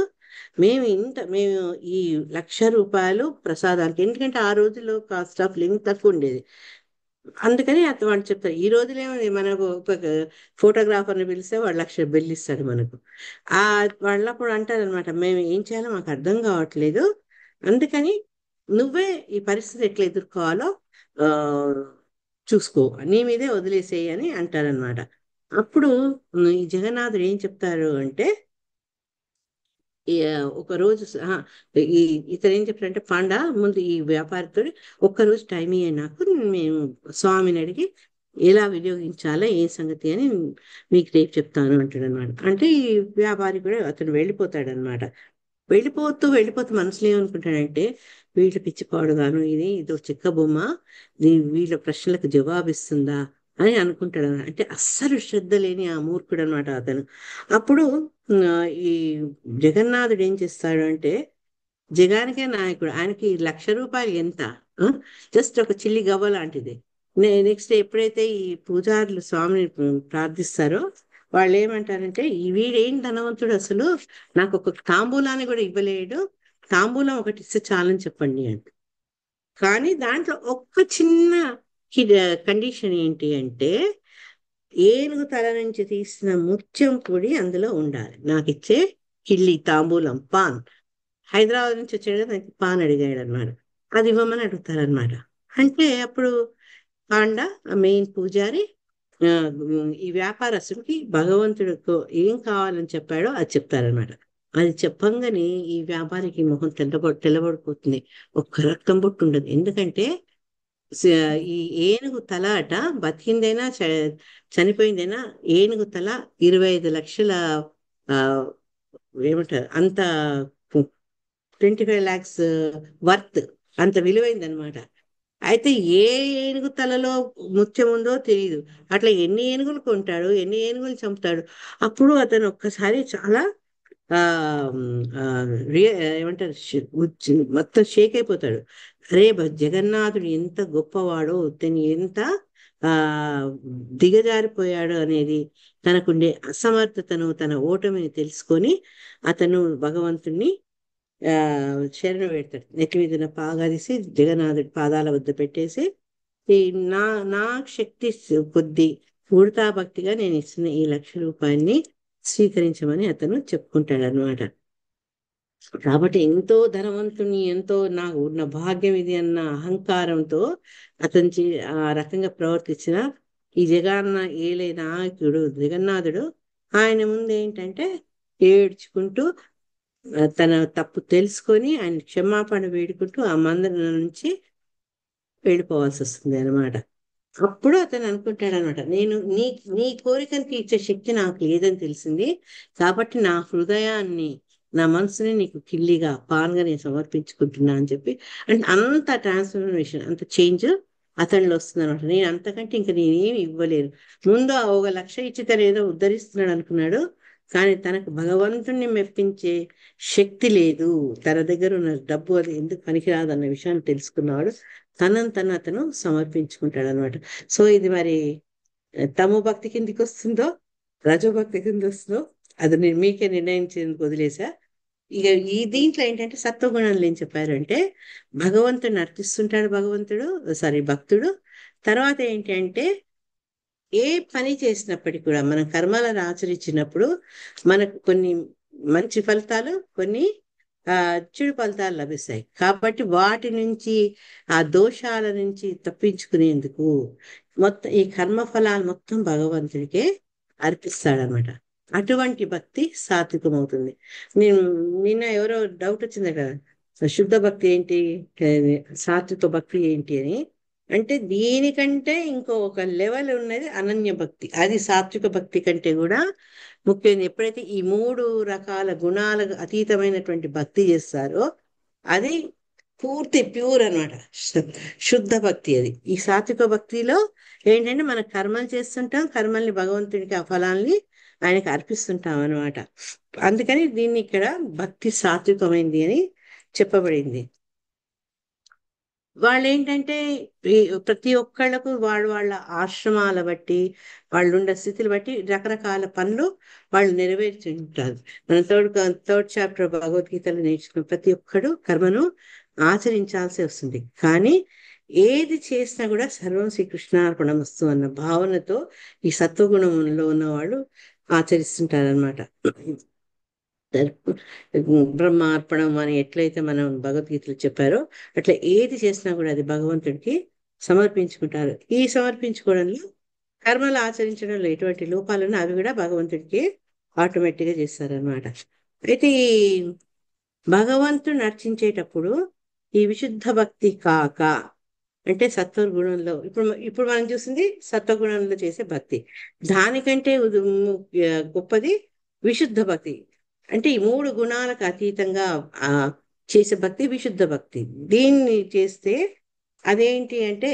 మేము ఈ 1,00,000 రూపాయలు ప్రసాదానికి, ఎందుకంటే ఆ రోజుల్లో కాస్ట్ ఆఫ్ లివింగ్ తక్కువ ఉండేది. అందుకని వాళ్ళు చెప్తారు, ఈ రోజులేమో మనకు ఒక ఫోటోగ్రాఫర్ని పిలిస్తే వాడు 1,00,000 బిల్లు ఇస్తాడు మనకు. వాళ్ళప్పుడు అంటారు అనమాట, మేము ఏం చేయాలో మాకు అర్థం కావట్లేదు, అందుకని నువ్వే ఈ పరిస్థితి ఎట్లా ఎదుర్కోవాలో ఆ చూసుకో, నీ మీదే వదిలేసేయి అని అంటారనమాట. అప్పుడు ఈ జగన్నాథుడు ఏం చెప్తారు అంటే, ఒక రోజు ఈ ఇతను ఏం చెప్తారంటే, పాండా ముందు ఈ వ్యాపారితో ఒక్కరోజు టైం ఇయ్య నాకు, మేము స్వామిని అడిగి ఎలా వినియోగించాలో ఏ సంగతి అని మీకు రేపు చెప్తాను అంటాడు అనమాట. అంటే ఈ వ్యాపారి కూడా అతను వెళ్ళిపోతాడనమాట. వెళ్ళిపోతూ మనసులో ఏమనుకుంటాడంటే, వీళ్ళ పిచ్చిపాడుగాను, ఇదో చెక్క బొమ్మ, వీళ్ళ ప్రశ్నలకు జవాబిస్తుందా అని అనుకుంటాడు. అంటే అస్సలు శ్రద్ధ లేని ఆ మూర్ఖుడు అనమాట అతను. అప్పుడు ఈ జగన్నాథుడు ఏం చేస్తాడు అంటే, జగానికే నాయకుడు, ఆయనకి 1,00,000 రూపాయలు ఎంత, జస్ట్ ఒక చిల్లి గవ్వ లాంటిది. నెక్స్ట్ ఎప్పుడైతే ఈ పూజారులు స్వామిని ప్రార్థిస్తారో వాళ్ళు ఏమంటారంటే, వీడేం ధనవంతుడు, అసలు నాకు ఒక తాంబూలాన్ని కూడా ఇవ్వలేడు, తాంబూలం ఒకటి ఇస్తే చాలని చెప్పండి అంట. కానీ దాంట్లో ఒక్క చిన్న కండిషన్ ఏంటి అంటే, ఏనుగు తల నుంచి తీసిన ముత్యం పొడి అందులో ఉండాలి, నాకు ఇచ్చే కిళ్ళి తాంబూలం పాన్. హైదరాబాద్ నుంచి వచ్చాడు, నాకు పాన్ అడిగాడు అనమాట, అది ఇవ్వమని అడుగుతారనమాట. అంటే అప్పుడు పాండ మెయిన్ పూజారి ఈ వ్యాపారస్తుడికి భగవంతుడికి ఏం కావాలని చెప్పాడో అది చెప్తారనమాట. అది చెప్పంగానే ఈ వ్యాపారికి మొహం తెల్లబడిపోతుంది, ఒక్క రక్తం బొట్టు ఉండదు. ఎందుకంటే ఈ ఏనుగు తల అట, బతికిందైనా చనిపోయిందైనా, ఏనుగు తల 25 లక్షల ఏమంటారు అంత 25 lakhs వర్త్, అంత విలువైంది అనమాట. అయితే ఏ ఏనుగు తలలో ముత్యం ఉందో తెలియదు. అట్లా ఎన్ని ఏనుగులు కొంటాడు, ఎన్ని ఏనుగులు చంపుతాడు. అప్పుడు అతను ఒక్కసారి చాలా ఆ ఆ, ఏమంటారు మొత్తం షేక్ అయిపోతాడు. అరే జగన్నాథుడు ఎంత గొప్పవాడో, తను ఎంత ఆ దిగజారిపోయాడు అనేది, తనకుండే అసమర్థతను, తన ఓటమిని తెలుసుకొని అతను భగవంతుణ్ణి ఆ శరణు పెడతాడు. నెత్తి మీద పాగా తీసి జగన్నాథుడి పాదాల వద్ద పెట్టేసి, ఈ నా నా శక్తి కొద్ది పూర్తా భక్తిగా నేను ఇస్తున్న ఈ 1,00,000 రూపాయల్ని స్వీకరించమని అతను చెప్పుకుంటాడు అనమాట. కాబట్టి ఎంతో ధనవంతుని, ఎంతో నాకు ఉన్న భాగ్యం ఇది అన్న అహంకారంతో అతను ఆ రకంగా ప్రవర్తించిన ఈ ఏలే నాయకుడు జగన్నాథుడు ఆయన ముందు ఏంటంటే ఏడ్చుకుంటూ తన తప్పు తెలుసుకొని ఆయన క్షమాపణ వేడుకుంటూ ఆ మందిరం నుంచి వెళ్ళిపోవాల్సి వస్తుంది అనమాట. అప్పుడు అతను అనుకుంటాడు అనమాట, నేను నీ నీ కోరికను తీర్చే శక్తి నాకు లేదని తెలిసింది, కాబట్టి నా హృదయాన్ని, నా మనసుని నీకు కిల్లిగా పాన్గా నేను సమర్పించుకుంటున్నా అని చెప్పి, అంటే అంత ట్రాన్స్ఫర్మేషన్, అంత చేంజ్ అతనిలో వస్తుంది అనమాట. నేను అంతకంటే ఇంకా నేనేమి ఇవ్వలేను. ముందు ఆ 1,00,000 ఇచ్చి తను ఏదో ఉద్ధరిస్తున్నాడు అనుకున్నాడు, కానీ తనకు భగవంతుణ్ణి మెప్పించే శక్తి లేదు, తన దగ్గర ఉన్న డబ్బు అది ఎందుకు పనికిరాదు అన్న విషయాన్ని తెలుసుకున్నాడు. తనను అతను సమర్పించుకుంటాడు అనమాట. సో ఇది మరి తమో భక్తి కిందికి వస్తుందో రజో భక్తి కింద వస్తుందో అది నేను మీకే నిర్ణయించేందుకు వదిలేసా. ఇక ఈ దీంట్లో ఏంటంటే సత్వగుణాలు ఏం చెప్పారంటే, భగవంతుడిని అర్పిస్తుంటాడు భక్తుడు. తర్వాత ఏంటంటే ఏ పని చేసినప్పటికీ కూడా మనం కర్మలను ఆచరించినప్పుడు మనకు కొన్ని మంచి ఫలితాలు, కొన్ని చెడు ఫలితాలు లభిస్తాయి. కాబట్టి వాటి నుంచి, ఆ దోషాల నుంచి తప్పించుకునేందుకు మొత్తం ఈ కర్మ ఫలాలు మొత్తం భగవంతుడికే అర్పిస్తాడనమాట. అటువంటి భక్తి సాత్వికం అవుతుంది. నేను నిన్న ఎవరో డౌట్ వచ్చింది కదా, శుద్ధ భక్తి ఏంటి, సాత్విక భక్తి ఏంటి అని. అంటే దీనికంటే ఇంకో ఒక లెవెల్ ఉన్నది అనన్య భక్తి. అది సాత్విక భక్తి కంటే కూడా ముఖ్యంగా ఎప్పుడైతే ఈ 3 రకాల గుణాలకు అతీతమైనటువంటి భక్తి చేస్తారో అది పూర్తి ప్యూర్ అనమాట, శుద్ధ భక్తి. అది ఈ సాత్విక భక్తిలో ఏంటంటే మన కర్మలు చేస్తుంటాం, కర్మల్ని భగవంతుడికి ఆ ఫలాల్ని ఆయనకి అర్పిస్తుంటాం అనమాట. అందుకని దీన్ని ఇక్కడ భక్తి సాత్వికమైంది అని చెప్పబడింది. వాళ్ళు ఏంటంటే ప్రతి ఒక్కళ్ళకు వాళ్ళ వాళ్ళ ఆశ్రమాల బట్టి, వాళ్ళు ఉండే స్థితిని బట్టి రకరకాల పనులు వాళ్ళు నెరవేర్చి ఉంటారు. మన థర్డ్ చాప్టర్ భగవద్గీతలో నేర్చుకున్న ప్రతి ఒక్కడు కర్మను ఆచరించాల్సి వస్తుంది. కానీ ఏది చేసినా కూడా సర్వం శ్రీకృష్ణార్పణమస్తు అన్న భావనతో ఈ సత్వగుణంలో ఉన్న వాళ్ళు ఆచరిస్తుంటారనమాట. బ్రహ్మార్పణం అని ఎట్లయితే మనం భగవద్గీతలో చెప్పారో అట్లా ఏది చేసినా కూడా అది భగవంతుడికి సమర్పించుకుంటారు. ఈ సమర్పించుకోవడంలో కర్మలు ఆచరించడంలో ఎటువంటి లోపాలను అవి కూడా భగవంతుడికి ఆటోమేటిక్గా చేస్తారనమాట. అయితే ఈ భగవంతుడిని అర్చించేటప్పుడు ఈ విశుద్ధ భక్తి కాక, అంటే సత్వగుణంలో ఇప్పుడు మనం చూసింది సత్వగుణంలో చేసే భక్తి, దానికంటే గొప్పది విశుద్ధ భక్తి. అంటే ఈ 3 గుణాలకు అతీతంగా చేసే భక్తి విశుద్ధ భక్తి. దీన్ని చేస్తే అదేంటి అంటే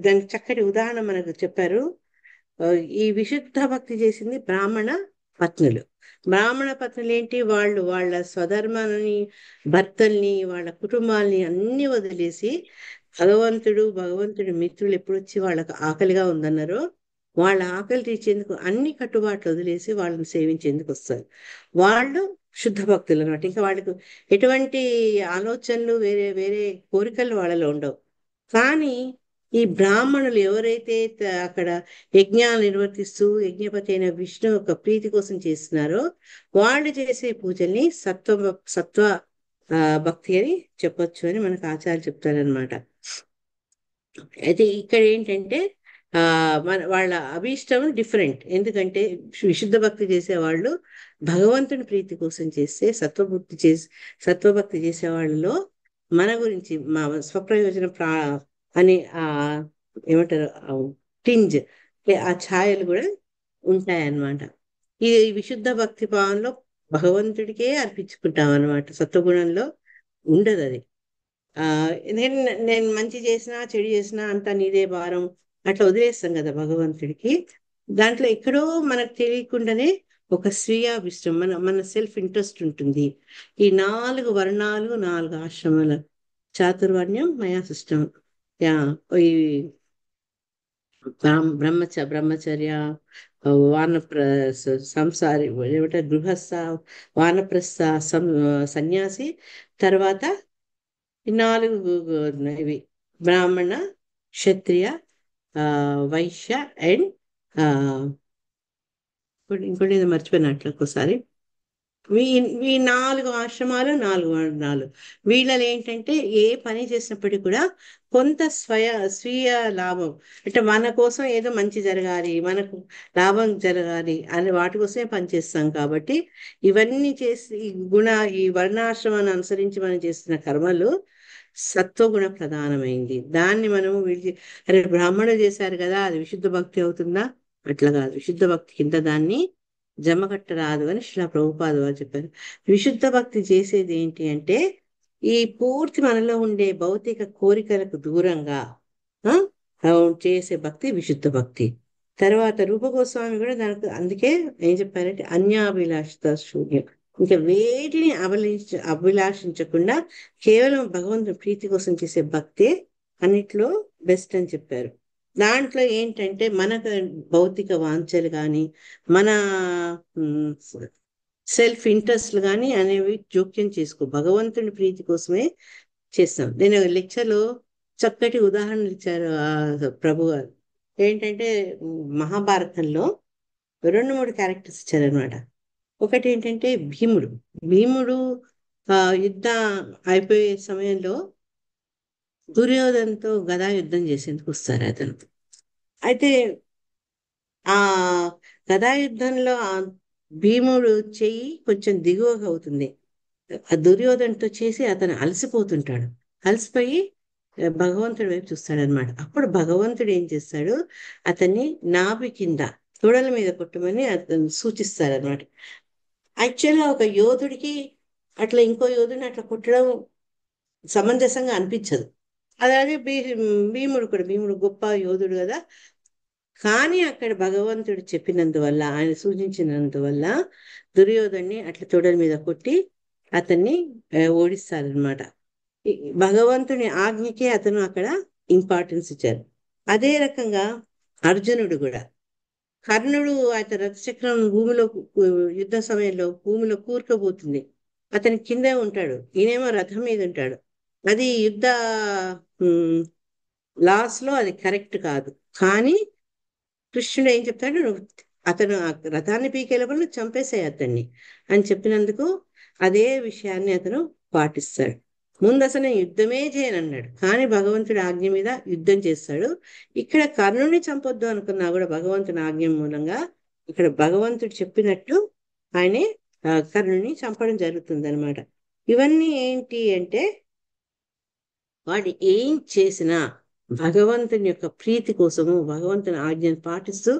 దానికి చక్కటి ఉదాహరణ మనకు చెప్పారు. ఈ విశుద్ధ భక్తి చేసింది బ్రాహ్మణ పత్నులు. బ్రాహ్మణ పత్నులు ఏంటి, వాళ్ళు వాళ్ళ స్వధర్మాన్ని, భర్తల్ని, వాళ్ళ కుటుంబాల్ని అన్ని వదిలేసి భగవంతుడి మిత్రులు ఎప్పుడు వచ్చి వాళ్ళకు ఆకలిగా ఉందన్నారో వాళ్ళ ఆకలి తీర్చేందుకు అన్ని కట్టుబాట్లు వదిలేసి వాళ్ళని సేవించేందుకు వస్తారు. వాళ్ళు శుద్ధ భక్తులు అనమాట. ఇంకా వాళ్ళకు ఎటువంటి ఆలోచనలు, వేరే వేరే కోరికలు వాళ్ళలో ఉండవు. కానీ ఈ బ్రాహ్మణులు ఎవరైతే అక్కడ యజ్ఞాలు నిర్వర్తిస్తూ యజ్ఞపతి అయిన విష్ణు యొక్క ప్రీతి కోసం చేస్తున్నారో వాళ్ళు చేసే పూజల్ని సత్వ భక్తి అని చెప్పొచ్చు అని మనకు ఆచార్యులు చెప్తారనమాట. అయితే ఇక్కడ ఏంటంటే వాళ్ళ అభీష్టం డిఫరెంట్. ఎందుకంటే విశుద్ధ భక్తి చేసే వాళ్ళు భగవంతుని ప్రీతి కోసం చేస్తే, సత్వభక్తి చేసే వాళ్ళలో మన గురించి, మా స్వప్రయోజన అని ఏమంటారు టింజ్, ఆ ఛాయలు కూడా ఉంటాయన్నమాట. ఈ విశుద్ధ భక్తి భావంలో భగవంతుడికే అర్పించుకుంటాం అనమాట. సత్వగుణంలో ఉండదు అది. ఆ ఎందుకంటే నేను మంచి చేసినా చెడు చేసినా అంతా నీదే భారం అట్లా వదిలేస్తాం కదా భగవంతుడికి. దాంట్లో ఎక్కడో మనకు తెలియకుండానే ఒక స్వీయాభిష్టం, మన సెల్ఫ్ ఇంట్రెస్ట్ ఉంటుంది. ఈ 4 వర్ణాలు, 4 ఆశ్రమాల చాతుర్వర్ణ్యం మయా సృష్టం. యా ఈ బ్రహ్మచర్య, వానప్ర సంసారి ఏమంటారు, గృహస్థ, వానప్రస్థ, సన్యాసి, తర్వాత ఈ 4 ఇవి బ్రాహ్మణ, క్షత్రియ, ఆ, వైశ్య అండ్ ఇంకోటి ఏదో మర్చిపోయినట్లు ఒక్కోసారి. ఈ ఈ 4 ఆశ్రమాలు, 4 వర్ణాలు. వీళ్ళలో ఏంటంటే ఏ పని చేసినప్పటికీ కూడా కొంత స్వీయ లాభం, అంటే మన కోసం ఏదో మంచి జరగాలి, మనకు లాభం జరగాలి అని వాటి కోసమే పనిచేస్తాం. కాబట్టి ఇవన్నీ చేసి ఈ వర్ణాశ్రమాన్ని అనుసరించి మనం చేస్తున్న కర్మలు సత్వగుణ ప్రధానమైంది. దాన్ని మనము అరే బ్రాహ్మణులు చేశారు కదా అది విశుద్ధ భక్తి అవుతుందా? అట్లా కాదు. విశుద్ధ భక్తి కింద దాన్ని జమకట్ట రాదు అని శ్రీల ప్రభుపాద వారు చెప్పారు. విశుద్ధ భక్తి చేసేది ఏంటి అంటే ఈ పూర్తి మనలో ఉండే భౌతిక కోరికలకు దూరంగా ఆ, చేసే భక్తి విశుద్ధ భక్తి. తర్వాత రూపగోస్వామి కూడా దానికి అందుకే ఏం చెప్పారంటే అన్యాభిలాషిత శూన్యం, ఇంకా వేటిని అభిలాషించకుండా కేవలం భగవంతుని ప్రీతి కోసం చేసే భక్తే అన్నిట్లో బెస్ట్ అని చెప్పారు. దాంట్లో ఏంటంటే మన భౌతిక వాంఛలు కానీ మన సెల్ఫ్ ఇంట్రెస్ట్లు కానీ అనేవి జోక్యం చేసుకో, భగవంతుని ప్రీతి కోసమే చేస్తాం. నేను లెక్చర్లో చక్కటి ఉదాహరణలు ఇచ్చారు ప్రభు గారు. ఏంటంటే మహాభారతంలో 2 3 క్యారెక్టర్స్ ఇచ్చారనమాట. ఒకటి ఏంటంటే భీముడు. భీముడు యుద్ధ అయిపోయే సమయంలో దుర్యోధనతో గదా యుద్ధం చేసేందుకు వస్తారు అతను. అయితే ఆ గదాయుద్ధంలో ఆ భీముడు చెయ్యి కొంచెం దిగువగా అవుతుంది. ఆ దుర్యోధనతో చేసి అతను అలసిపోతుంటాడు. అలసిపోయి భగవంతుడి వైపు చూస్తాడనమాట. అప్పుడు భగవంతుడు ఏం చేస్తాడు, అతన్ని నాభి కింద తొడల మీద కొట్టమని అతను సూచిస్తాడనమాట. యాక్చువల్గా ఒక యోధుడికి అట్లా ఇంకో యోధుడిని అట్లా కొట్టడం సమంజసంగా అనిపించదు. అలాగే భీముడు గొప్ప యోధుడు కదా. కానీ అక్కడ భగవంతుడు చెప్పినందువల్ల, ఆయన సూచించినందువల్ల దుర్యోధన్ని అట్లా తొడల మీద కొట్టి అతన్ని ఓడిస్తారనమాట. భగవంతుని ఆజ్ఞకే అతను అక్కడ ఇంపార్టెన్స్ ఇచ్చారు. అదే రకంగా అర్జునుడు కూడా, కర్ణుడు అతని రథచక్రం భూమిలో యుద్ధ సమయంలో భూమిలో కూరుకోబోతుంది, అతని కిందే ఉంటాడు, ఈయనేమో రథం మీద ఉంటాడు. అది యుద్ధ లాస్ లో అది కరెక్ట్ కాదు. కానీ కృష్ణుడు ఏం చెప్తాడు, అతను ఆ రథాన్ని పీకేలోపల నువ్వు చంపేసాయి అతన్ని అని చెప్పినందుకు అదే విషయాన్ని అతను పాటిస్తాడు. ముందు అసలు నేను యుద్ధమే చేయనన్నాడు, కానీ భగవంతుడి ఆజ్ఞ మీద యుద్ధం చేస్తాడు. ఇక్కడ కర్ణుని చంపొద్దు అనుకున్నా కూడా భగవంతుని ఆజ్ఞ మూలంగా ఇక్కడ భగవంతుడు చెప్పినట్టు ఆయనే కర్ణుని చంపడం జరుగుతుంది అనమాట. ఇవన్నీ ఏంటి అంటే వాడు ఏం చేసినా భగవంతుని యొక్క ప్రీతి కోసము భగవంతుని ఆజ్ఞను పాటిస్తూ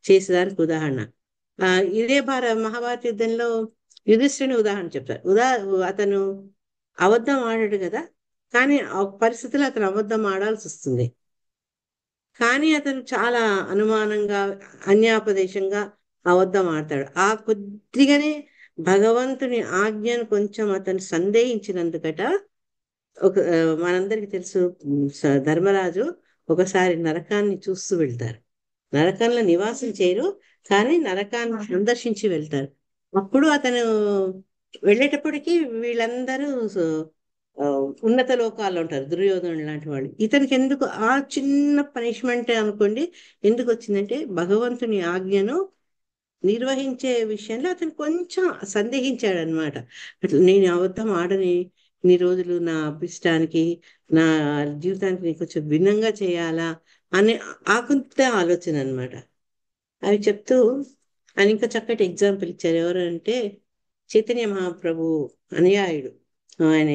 చేసేదానికి ఉదాహరణ. ఇదే మహాభారత యుద్ధంలో యుధిష్ఠిరుని ఉదాహరణ చెప్తారు. అతను అబద్ధం ఆడాడు కదా, కానీ ఆ పరిస్థితుల్లో అతను అబద్ధం ఆడాల్సి వస్తుంది. కానీ అతను చాలా అనుమానంగా అన్యాపదేశంగా అబద్ధం ఆడతాడు. ఆ కొద్దిగానే భగవంతుని ఆజ్ఞను కొంచెం అతను సందేహించినందుకట మనందరికి తెలుసు, ధర్మరాజు ఒకసారి నరకాన్ని చూస్తూ వెళ్తారు. నరకంలో నివాసం చేయరు, కానీ నరకాన్ని సందర్శించి వెళ్తారు. అప్పుడు అతను వెళ్ళేటప్పటికి వీళ్ళందరూ ఉన్నత లోకాల్లో ఉంటారు, దుర్యోధనుడు లాంటి వాళ్ళు. ఇతనికి ఎందుకు ఆ చిన్న పనిష్మెంట్ అనుకోండి ఎందుకు వచ్చిందంటే భగవంతుని ఆజ్ఞను నిర్వహించే విషయంలో అతను కొంచెం సందేహించాడు అనమాట. అట్లా నేను అబద్ధం ఆడని, ఇన్ని రోజులు నా అభిష్టానికి నా జీవితానికి నేను కొంచెం భిన్నంగా చేయాలా అనే ఆ కొంత ఆలోచన అనమాట. అవి చెప్తూ ఆయన ఇంకా చక్కటి ఎగ్జాంపుల్ ఇచ్చారు. ఎవరంటే చైతన్య మహాప్రభు అనుయాయుడు, ఆయన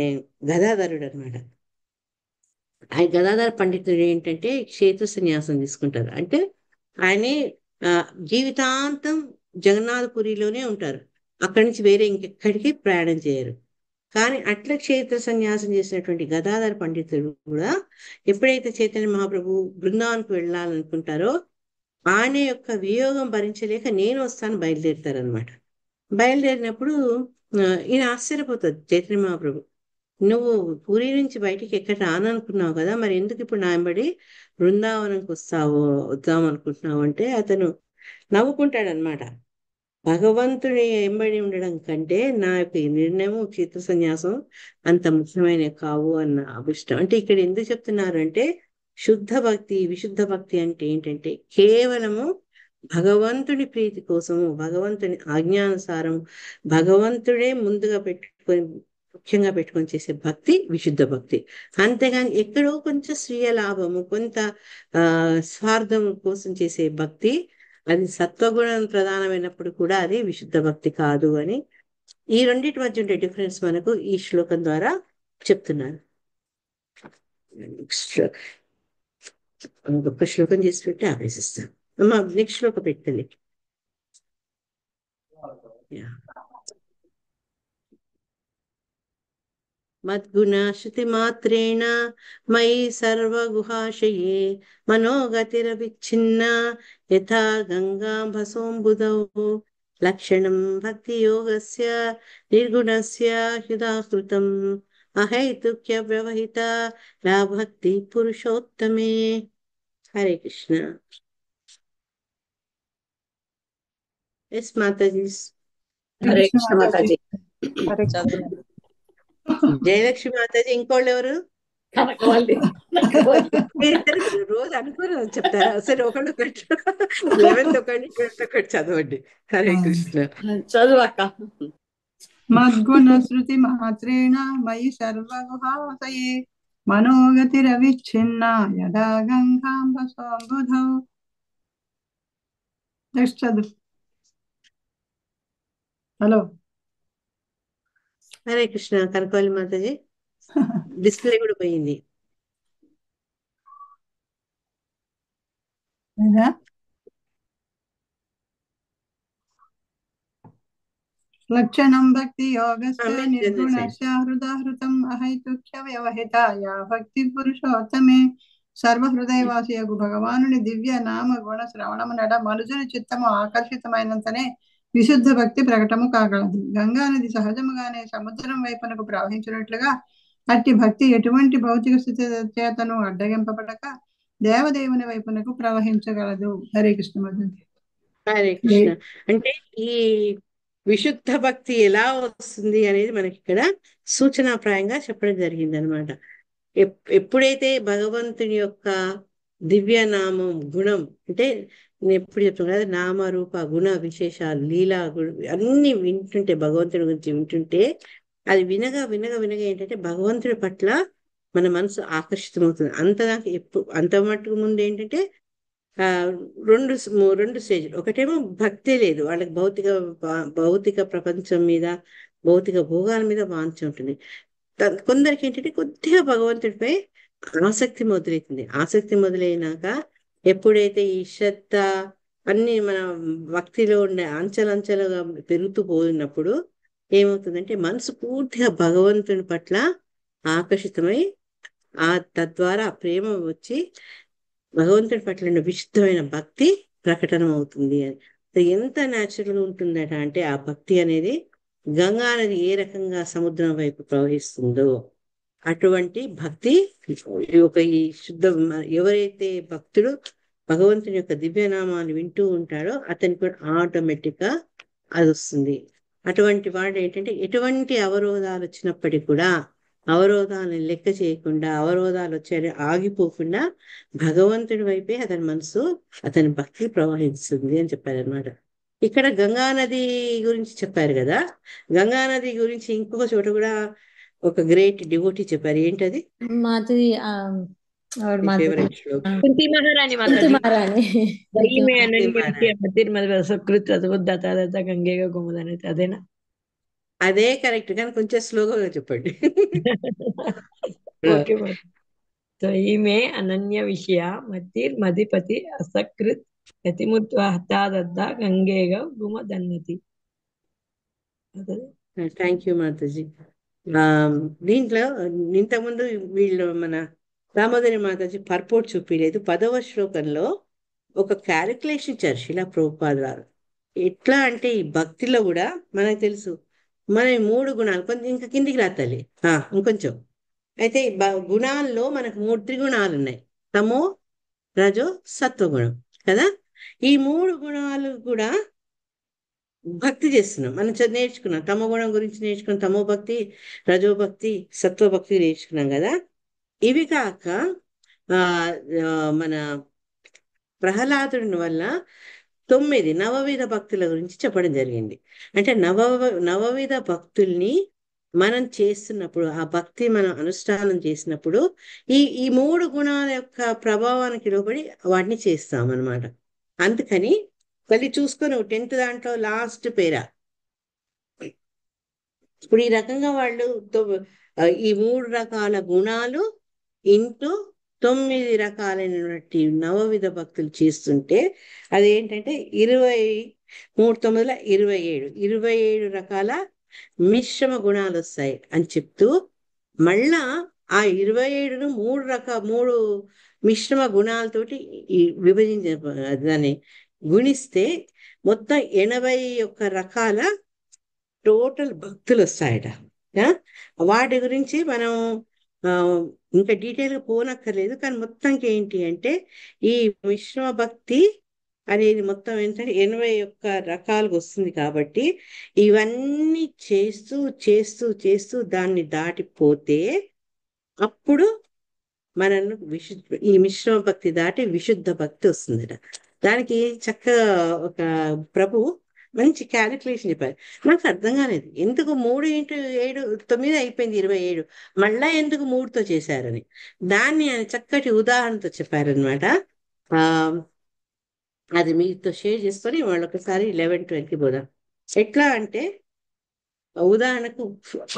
గదాధరుడు అనమాట. ఆయన గదాధర పండితుడు ఏంటంటే క్షేత్ర సన్యాసం తీసుకుంటారు. అంటే ఆయన జీవితాంతం జగన్నాథపురిలోనే ఉంటారు. అక్కడి నుంచి వేరే ఇంకెక్కడికి ప్రయాణం చేయరు. కానీ అట్ల క్షేత్ర సన్యాసం చేసినటువంటి గదాధర పండితులు కూడా ఎప్పుడైతే చైతన్య మహాప్రభు బృందావన్కు వెళ్ళాలనుకుంటారో ఆయన యొక్క వియోగం భరించలేక నేను వస్తాను బయలుదేరుతారనమాట. బయలుదేరినప్పుడు ఈయన ఆశ్చర్యపోతుంది చైతన్య మహాప్రభు, నువ్వు పూరి నుంచి బయటికి ఎక్కడ రాననుకున్నావు కదా, మరి ఎందుకు ఇప్పుడు నా వెంబడి బృందావనంకి వద్దాం అనుకుంటున్నావు అంటే అతను నవ్వుకుంటాడనమాట. భగవంతుని ఎంబడి ఉండడం కంటే నా యొక్క ఈ నిర్ణయం క్షేత్ర సన్యాసం అంత ముఖ్యమైనవి కావు అన్న అభిష్టం. అంటే ఇక్కడ ఎందుకు చెప్తున్నారు అంటే శుద్ధ భక్తి విశుద్ధ భక్తి అంటే ఏంటంటే కేవలము భగవంతుని ప్రీతి కోసము, భగవంతుని ఆజ్ఞానుసారం, భగవంతుడే ముందుగా పెట్టుకొని ముఖ్యంగా పెట్టుకొని చేసే భక్తి విశుద్ధ భక్తి. అంతేగాని ఎక్కడో కొంచెం స్వీయ లాభము, కొంత స్వార్థం కోసం చేసే భక్తి అది సత్వగుణం ప్రధానమైనప్పుడు కూడా అది విశుద్ధ భక్తి కాదు అని ఈ రెండింటి మధ్య ఉండే డిఫరెన్స్ మనకు ఈ శ్లోకం ద్వారా చెప్తున్నారు. ఇంకొక శ్లోకం చేసి పెట్టి ఆవేశిస్తాం. అమ్మా నెక్స్ట్ శ్లోకం పెట్టండి. మద్గుణాశ్రుతి మాత్రేణ మయి సర్వగుహాశయే మనోగతిరవిచ్ఛిన్న యథా గంగాంబసోంబుధౌ లక్షణం భక్తి యోగస్య నిర్గుణస్య హ్యుదాకృతం అహైతుక్య వ్యవహిత భక్తి పురుషోత్తమే. హరే కృష్ణ. ఎస్ మాతాజీ. హరే కృష్ణ మాతాజీ. హరే కృష్ణ. జయలక్ష్మి మాతాజీ. ఇంకోళ్ళు ఎవరు? రోజు అనుకోరు చెప్తారా? సరే ఒకళ్ళు 11th ఒకటి 12th ఒకటి చదవండి. హరే కృష్ణ. చదువక్క. మద్గుణ శృతి మాత్రేణ మయి సర్వగుహాశయే మనోగతిరవిచ్ఛిన్న యదా గంగాంబ సంబుధౌ. నెక్స్ట్ చదువు. హలో. హరే కృష్ణ. కనకాలి మాతాజీ. డిస్ప్లే కూడా పోయింది. లక్షణం భక్తి యోగస్య నిర్గుణస్య హృదాహృతం అహైతుక్య వ్యవహిత యా భక్తి పురుషోత్తమే. సర్వహృదయవాసియగు భగవానుని దివ్య నామ గుణ శ్రవణము నడ మనుజుని చిత్తము ఆకర్షితమైనంతనే విశుద్ధ భక్తి ప్రకటము కాగలదు. గంగా నది సహజముగానే సముద్రం వైపునకు ప్రవహించినట్లుగా అట్టి భక్తి ఎటువంటి భౌతిక స్థితి చేతను అడ్డగింపబడక దేవదేవుని వైపునకు ప్రవహించగలదు. హరే కృష్ణ. హరే కృష్ణ. అంటే ఈ విశుద్ధ భక్తి ఎలా వస్తుంది అనేది మనకి ఇక్కడ సూచనాప్రాయంగా చెప్పడం జరిగింది అనమాట. ఎప్పుడైతే భగవంతుని యొక్క దివ్య నామం గుణం, అంటే నేను ఎప్పుడు చెప్తాను కదా, నామరూప గుణ విశేషాలు లీలా అన్ని వింటుంటే, భగవంతుని గురించి వింటుంటే అది వినగా వినగా వినగా ఏంటంటే భగవంతుడి పట్ల మన మనసు ఆకర్షితమవుతుంది. అంతదాకా అంత మట్టుకు ముందు ఏంటంటే రెండు స్టేజ్లు. ఒకటేమో భక్తే లేదు, వాళ్ళకి భౌతిక ప్రపంచం మీద, భౌతిక భోగాల మీద వాంఛ ఉంటుంది. కొందరికి ఏంటంటే కొద్దిగా భగవంతుడిపై ఆసక్తి మొదలవుతుంది. ఆసక్తి మొదలైనాక ఎప్పుడైతే ఈ శ్రద్ధ అన్ని మన భక్తిలో ఉండే అంచెలంచెలుగా పెరుగుతూ పోయినప్పుడు ఏమవుతుందంటే మనసు పూర్తిగా భగవంతుని పట్ల ఆకర్షితమై తద్వారా ప్రేమ వచ్చి భగవంతుడి పట్ల ఉన్న విశుద్ధమైన భక్తి ప్రకటన అవుతుంది. అని ఎంత న్యాచురల్గా ఉంటుందట అంటే ఆ భక్తి అనేది గంగా నది ఏ రకంగా సముద్రం వైపు ప్రవహిస్తుందో అటువంటి భక్తి ఈ శుద్ధ ఎవరైతే భక్తుడు భగవంతుని యొక్క దివ్యనామాన్ని వింటూ ఉంటాడో అతనికి కూడా ఆటోమేటిక్ గా అది వస్తుంది. అటువంటి వాడు ఏంటంటే ఎటువంటి అవరోధాలు వచ్చినప్పటికీ కూడా అవరోధాలను లెక్క చేయకుండా, అవరోధాలు వచ్చాయని ఆగిపోకుండా భగవంతుడి వైపే అతని మనసు, అతని భక్తి ప్రవహిస్తుంది అని చెప్పారనమాట. ఇక్కడ గంగానది గురించి చెప్పారు కదా, గంగానది గురించి ఇంకొక చోట కూడా ఒక గ్రేట్ డివోటీ చెప్పారు. ఏంటది? మాధురి ఫేవరెట్ శ్లోకం. కుంతి మహారాణి కుంతి మహారాణి. గంగేగా గోముదనైతే అదేనా? అదే కరెక్ట్, కానీ కొంచెం స్లోగా చెప్పండి. ఓకే. तो ఈమె అనన్య విషయ మతిర్మధిపతి అసకృత్ యతిముత్వహతాదద్ద గంగేగ గుమదన్నతి. అదే థ్యాంక్ యూ మాతాజీ. ఆ, దీంట్లో ఇంతకుముందు వీళ్ళు మన దామోదరి మాతాజీ పర్పోర్ట్ చూపించలేదు. 10వ శ్లోకంలో ఒక క్యాలిక్యులేషన్ ఇచ్చారు శిలా ప్రభుపాద గారు. ఎట్లా అంటే ఈ భక్తిలో కూడా మనకు తెలుసు మన ఈ మూడు గుణాలు కొంచెం ఇంకా కిందికి రాత్తాలి ఇంకొంచెం. అయితే ఈ గుణాల్లో మనకు మూడు త్రిగుణాలు ఉన్నాయి: తమో, రజో, సత్వగుణం కదా. ఈ మూడు గుణాలు కూడా భక్తి చేస్తున్నాం మనం. నేర్చుకున్నాం తమో గుణం గురించి నేర్చుకున్నాం, తమో భక్తి, రజో భక్తి, సత్వ భక్తి నేర్చుకున్నాం కదా. ఇవి కాక ఆ ఆ, మన ప్రహ్లాదుని వల్ల 9 నవవిధ భక్తుల గురించి చెప్పడం జరిగింది. అంటే నవవిధ భక్తుల్ని మనం చేస్తున్నప్పుడు, ఆ భక్తి మనం అనుష్ఠానం చేసినప్పుడు ఈ మూడు గుణాల యొక్క ప్రభావానికి లోబడి వాటిని చేస్తాం అన్నమాట. అందుకని మళ్ళీ చూసుకొని 10th దాంట్లో లాస్ట్ పేరా ఇప్పుడు ఈ రకంగా వాళ్ళు ఈ మూడు రకాల గుణాలు ఇంటూ 9 రకాలైనటువంటి నవవిధ భక్తులు చేస్తుంటే అదేంటంటే 27 రకాల మిశ్రమ గుణాలు వస్తాయి అని చెప్తూ, మళ్ళా ఆ 27ను మూడు మిశ్రమ గుణాలతోటి విభజించిన దాన్ని గుణిస్తే మొత్తం 81 రకాల టోటల్ భక్తులు వస్తాయట. ఆ? వాటి గురించి మనం ఆ, ఇంకా డీటెయిల్గా పోనక్కర్లేదు. కానీ మొత్తానికి ఏంటి అంటే ఈ మిశ్రమ భక్తి అనేది మొత్తం ఏంటంటే 81 రకాలుగా వస్తుంది. కాబట్టి ఇవన్నీ చేస్తూ చేస్తూ చేస్తూ దాన్ని దాటిపోతే అప్పుడు మనల్ని ఈ మిశ్రమ భక్తి దాటి విశుద్ధ భక్తి వస్తుందట. దానికి చక్కగా ఒక ప్రభు మంచి క్యాలిక్యులేషన్ చెప్పారు. నాకు అర్థం కాలేదు ఎందుకు 3 × 7 9 అయిపోయింది 27, మళ్ళా ఎందుకు 3తో చేశారని. దాన్ని ఆయన చక్కటి ఉదాహరణతో చెప్పారనమాట. ఆ అది మీతో షేర్ చేసుకొని వాళ్ళొకసారి 11-12కి పోదాం. ఎట్లా అంటే ఉదాహరణకు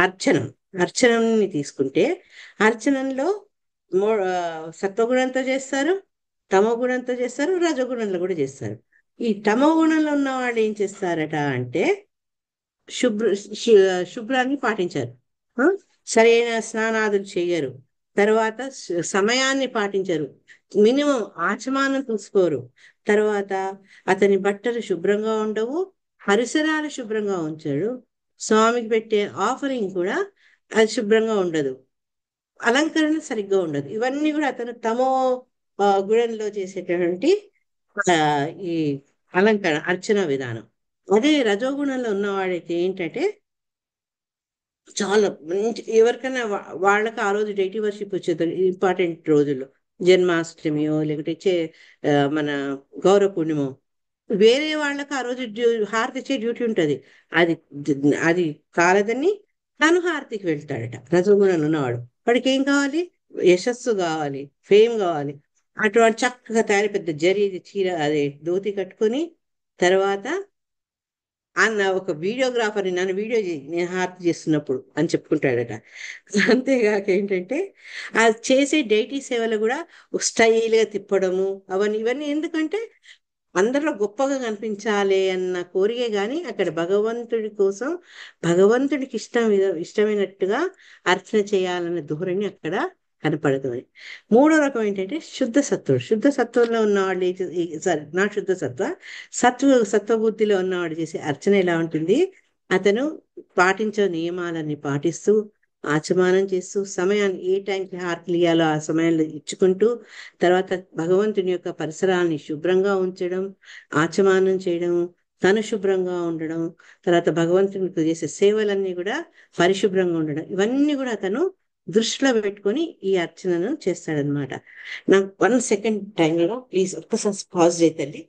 అర్చనం అర్చనంని తీసుకుంటే అర్చనంలో సత్వగుణంతో చేస్తారు, తమో గుణంతో చేస్తారు, రజోగుణంలో కూడా చేస్తారు. ఈ తమో గుణంలో ఉన్న వాళ్ళు ఏం చేస్తారట అంటే శుభ్ర శుభ్రాన్ని పాటించారు, ఆ? సరైన స్నానాదులు చేయరు, తర్వాత సమయాన్ని పాటించరు, మినిమం ఆచమానం చూసుకోరు, తర్వాత అతని బట్టలు శుభ్రంగా ఉండవు, పరిసరాలు శుభ్రంగా ఉంచాడు, స్వామికి పెట్టే ఆఫరింగ్ కూడా అది శుభ్రంగా ఉండదు, అలంకరణ సరిగ్గా ఉండదు. ఇవన్నీ కూడా అతను తమో గుణంలో చేసేటటువంటి ఆ, ఈ అలంకరణ అర్చన విధానం. అదే రజోగుణంలో ఉన్నవాడైతే ఏంటంటే చాలా మంచి ఎవరికైనా వాళ్ళకి ఆ రోజు డైటీ వర్షిప్ వచ్చేది ఇంపార్టెంట్ రోజుల్లో, జన్మాష్టమియో లేకుంటే మన గౌరవ పూర్ణిమో, వేరే వాళ్ళకి ఆ రోజు హారతి ఇచ్చే డ్యూటీ ఉంటుంది. అది అది కాలదని తను హారతికి వెళ్తాడట. రజోగుణంలో ఉన్నవాడు వాడికి ఏం కావాలి? యశస్సు కావాలి, ఫేమ్ కావాలి. అటువంటి చక్కగా తయారు పెద్ద జరీ చీర అదే ధోతి కట్టుకొని తర్వాత అన్న ఒక వీడియోగ్రాఫర్ని నన్ను వీడియో చేయి నేను హారతి చేస్తున్నప్పుడు అని చెప్పుకుంటాడట. అంతేగాక ఏంటంటే ఆ చేసే డైటీ సేవలు కూడా స్టైల్గా తిప్పడము అవన్నీ ఇవన్నీ ఎందుకంటే అందరిలో గొప్పగా కనిపించాలి అన్న కోరికే గాని అక్కడ భగవంతుడి కోసం భగవంతుడికి ఇష్టమైనట్టుగా అర్చన చేయాలన్న ధోరణి అక్కడ కనపడుతుంది. మూడో రకం ఏంటంటే శుద్ధ సత్వుడు. శుద్ధ సత్వంలో ఉన్నవాడు సారీ నాట్ శుద్ధ సత్వబుద్ధిలో ఉన్నవాడు చేసే అర్చన ఎలా ఉంటుంది? అతను పాటించే నియమాలన్నీ పాటిస్తూ ఆచమానం చేస్తూ సమయాన్ని ఏ టైంకి హారతి ఇయ్యాలో ఆ సమయంలో ఇచ్చుకుంటూ తర్వాత భగవంతుని యొక్క పరిసరాల్ని శుభ్రంగా ఉంచడం, ఆచమానం చేయడం, తను శుభ్రంగా ఉండడం, తర్వాత భగవంతునికి చేసే సేవలన్నీ కూడా పరిశుభ్రంగా ఉండడం, ఇవన్నీ కూడా అతను దృష్టిలో పెట్టుకొని ఈ అర్చనను చేస్తాడనమాట. నాకు 1 సెకండ్ టైంలో ప్లీజ్ ఒక్కసారి పాజ్ చేయండి.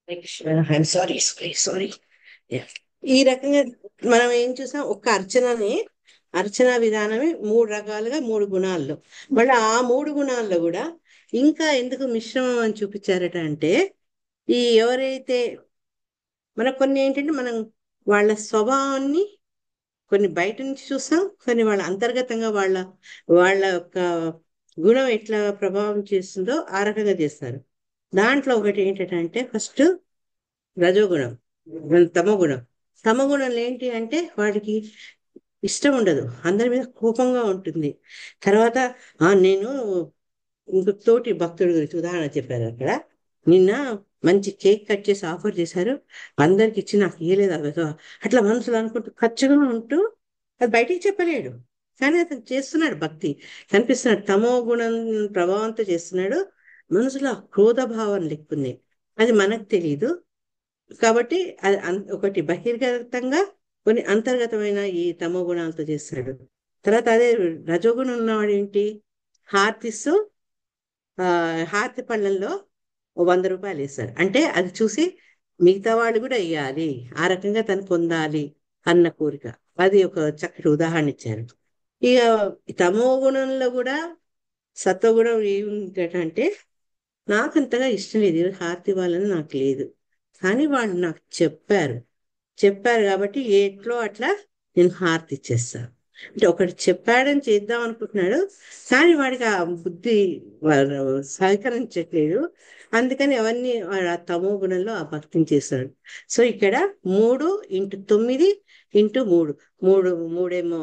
I'm sorry sorry sorry. ఈ రకంగా మనం ఏం చూసాం, ఒక అర్చన విధానమే 3 రకాలుగా 3 గుణాల్లో. మళ్ళీ ఆ 3 గుణాల్లో కూడా ఇంకా ఎందుకు మిశ్రమం అని చూపించారట అంటే, ఈ ఎవరైతే మనకు కొన్ని ఏంటంటే మనం వాళ్ళ స్వభావాన్ని కొన్ని బయట నుంచి చూస్తాం, కొన్ని వాళ్ళ అంతర్గతంగా వాళ్ళ వాళ్ళ యొక్క గుణం ఎట్లా ప్రభావం చేస్తుందో ఆ రకంగా చేస్తారు. దాంట్లో ఒకటి ఏంటంటే ఫస్ట్ రజోగుణం, తమోగుణం. తమోగుణంలో ఏంటి అంటే వాడికి ఇష్టం ఉండదు, అందరి మీద కోపంగా ఉంటుంది. తర్వాత నేను ఇంకొక తోటి భక్తుడి గురించి ఉదాహరణ చెప్పారు అక్కడ. నిన్న మంచి కేక్ కట్ చేసి ఆఫర్ చేశారు, అందరికి ఇచ్చి నాకు ఇయ్యలేదు అవి. అట్లా మనసులో అనుకుంటూ ఖర్చుగా ఉంటూ అది బయటికి చెప్పలేడు, కానీ అతను చేస్తున్నాడు భక్తి, కనిపిస్తున్నాడు. తమో గుణం ప్రభావంతో చేస్తున్నాడు, మనసులో ఆ క్రోధ భావం లెక్కుంది, అది మనకు తెలియదు. కాబట్టి అది ఒకటి బహిర్గతంగా, కొన్ని అంతర్గతమైన ఈ తమో గుణాలతో చేస్తాడు. తర్వాత అదే రజోగుణం ఉన్నవాడు ఏంటి, హార్తిస్తూ హారతి పళ్ళల్లో 100 రూపాయలు వేస్తాడు, అంటే అది చూసి మిగతా వాళ్ళు కూడా వేయాలి, ఆ రకంగా తను పొందాలి అన్న కోరిక. అది ఒక చక్కటి ఉదాహరణ ఇచ్చారు. ఇక తమో గుణంలో కూడా సత్వగుణం ఏమిటంటే, నాకు అంతగా ఇష్టం లేదు హారతి ఇవ్వాలని, నాకు లేదు, కానీ వాళ్ళు నాకు చెప్పారు కాబట్టి ఎట్లో అట్లా నేను హారతి ఇచ్చేస్తాను. అంటే ఒకటి చెప్పాడని చేద్దాం అనుకుంటున్నాడు, కానీ వాడికి ఆ బుద్ధి సహకరించట్లేదు, అందుకని అవన్నీ వాడు ఆ తమో గుణంలో ఆ భక్తిని చేస్తాడు. సో ఇక్కడ 3x9x3, మూడేమో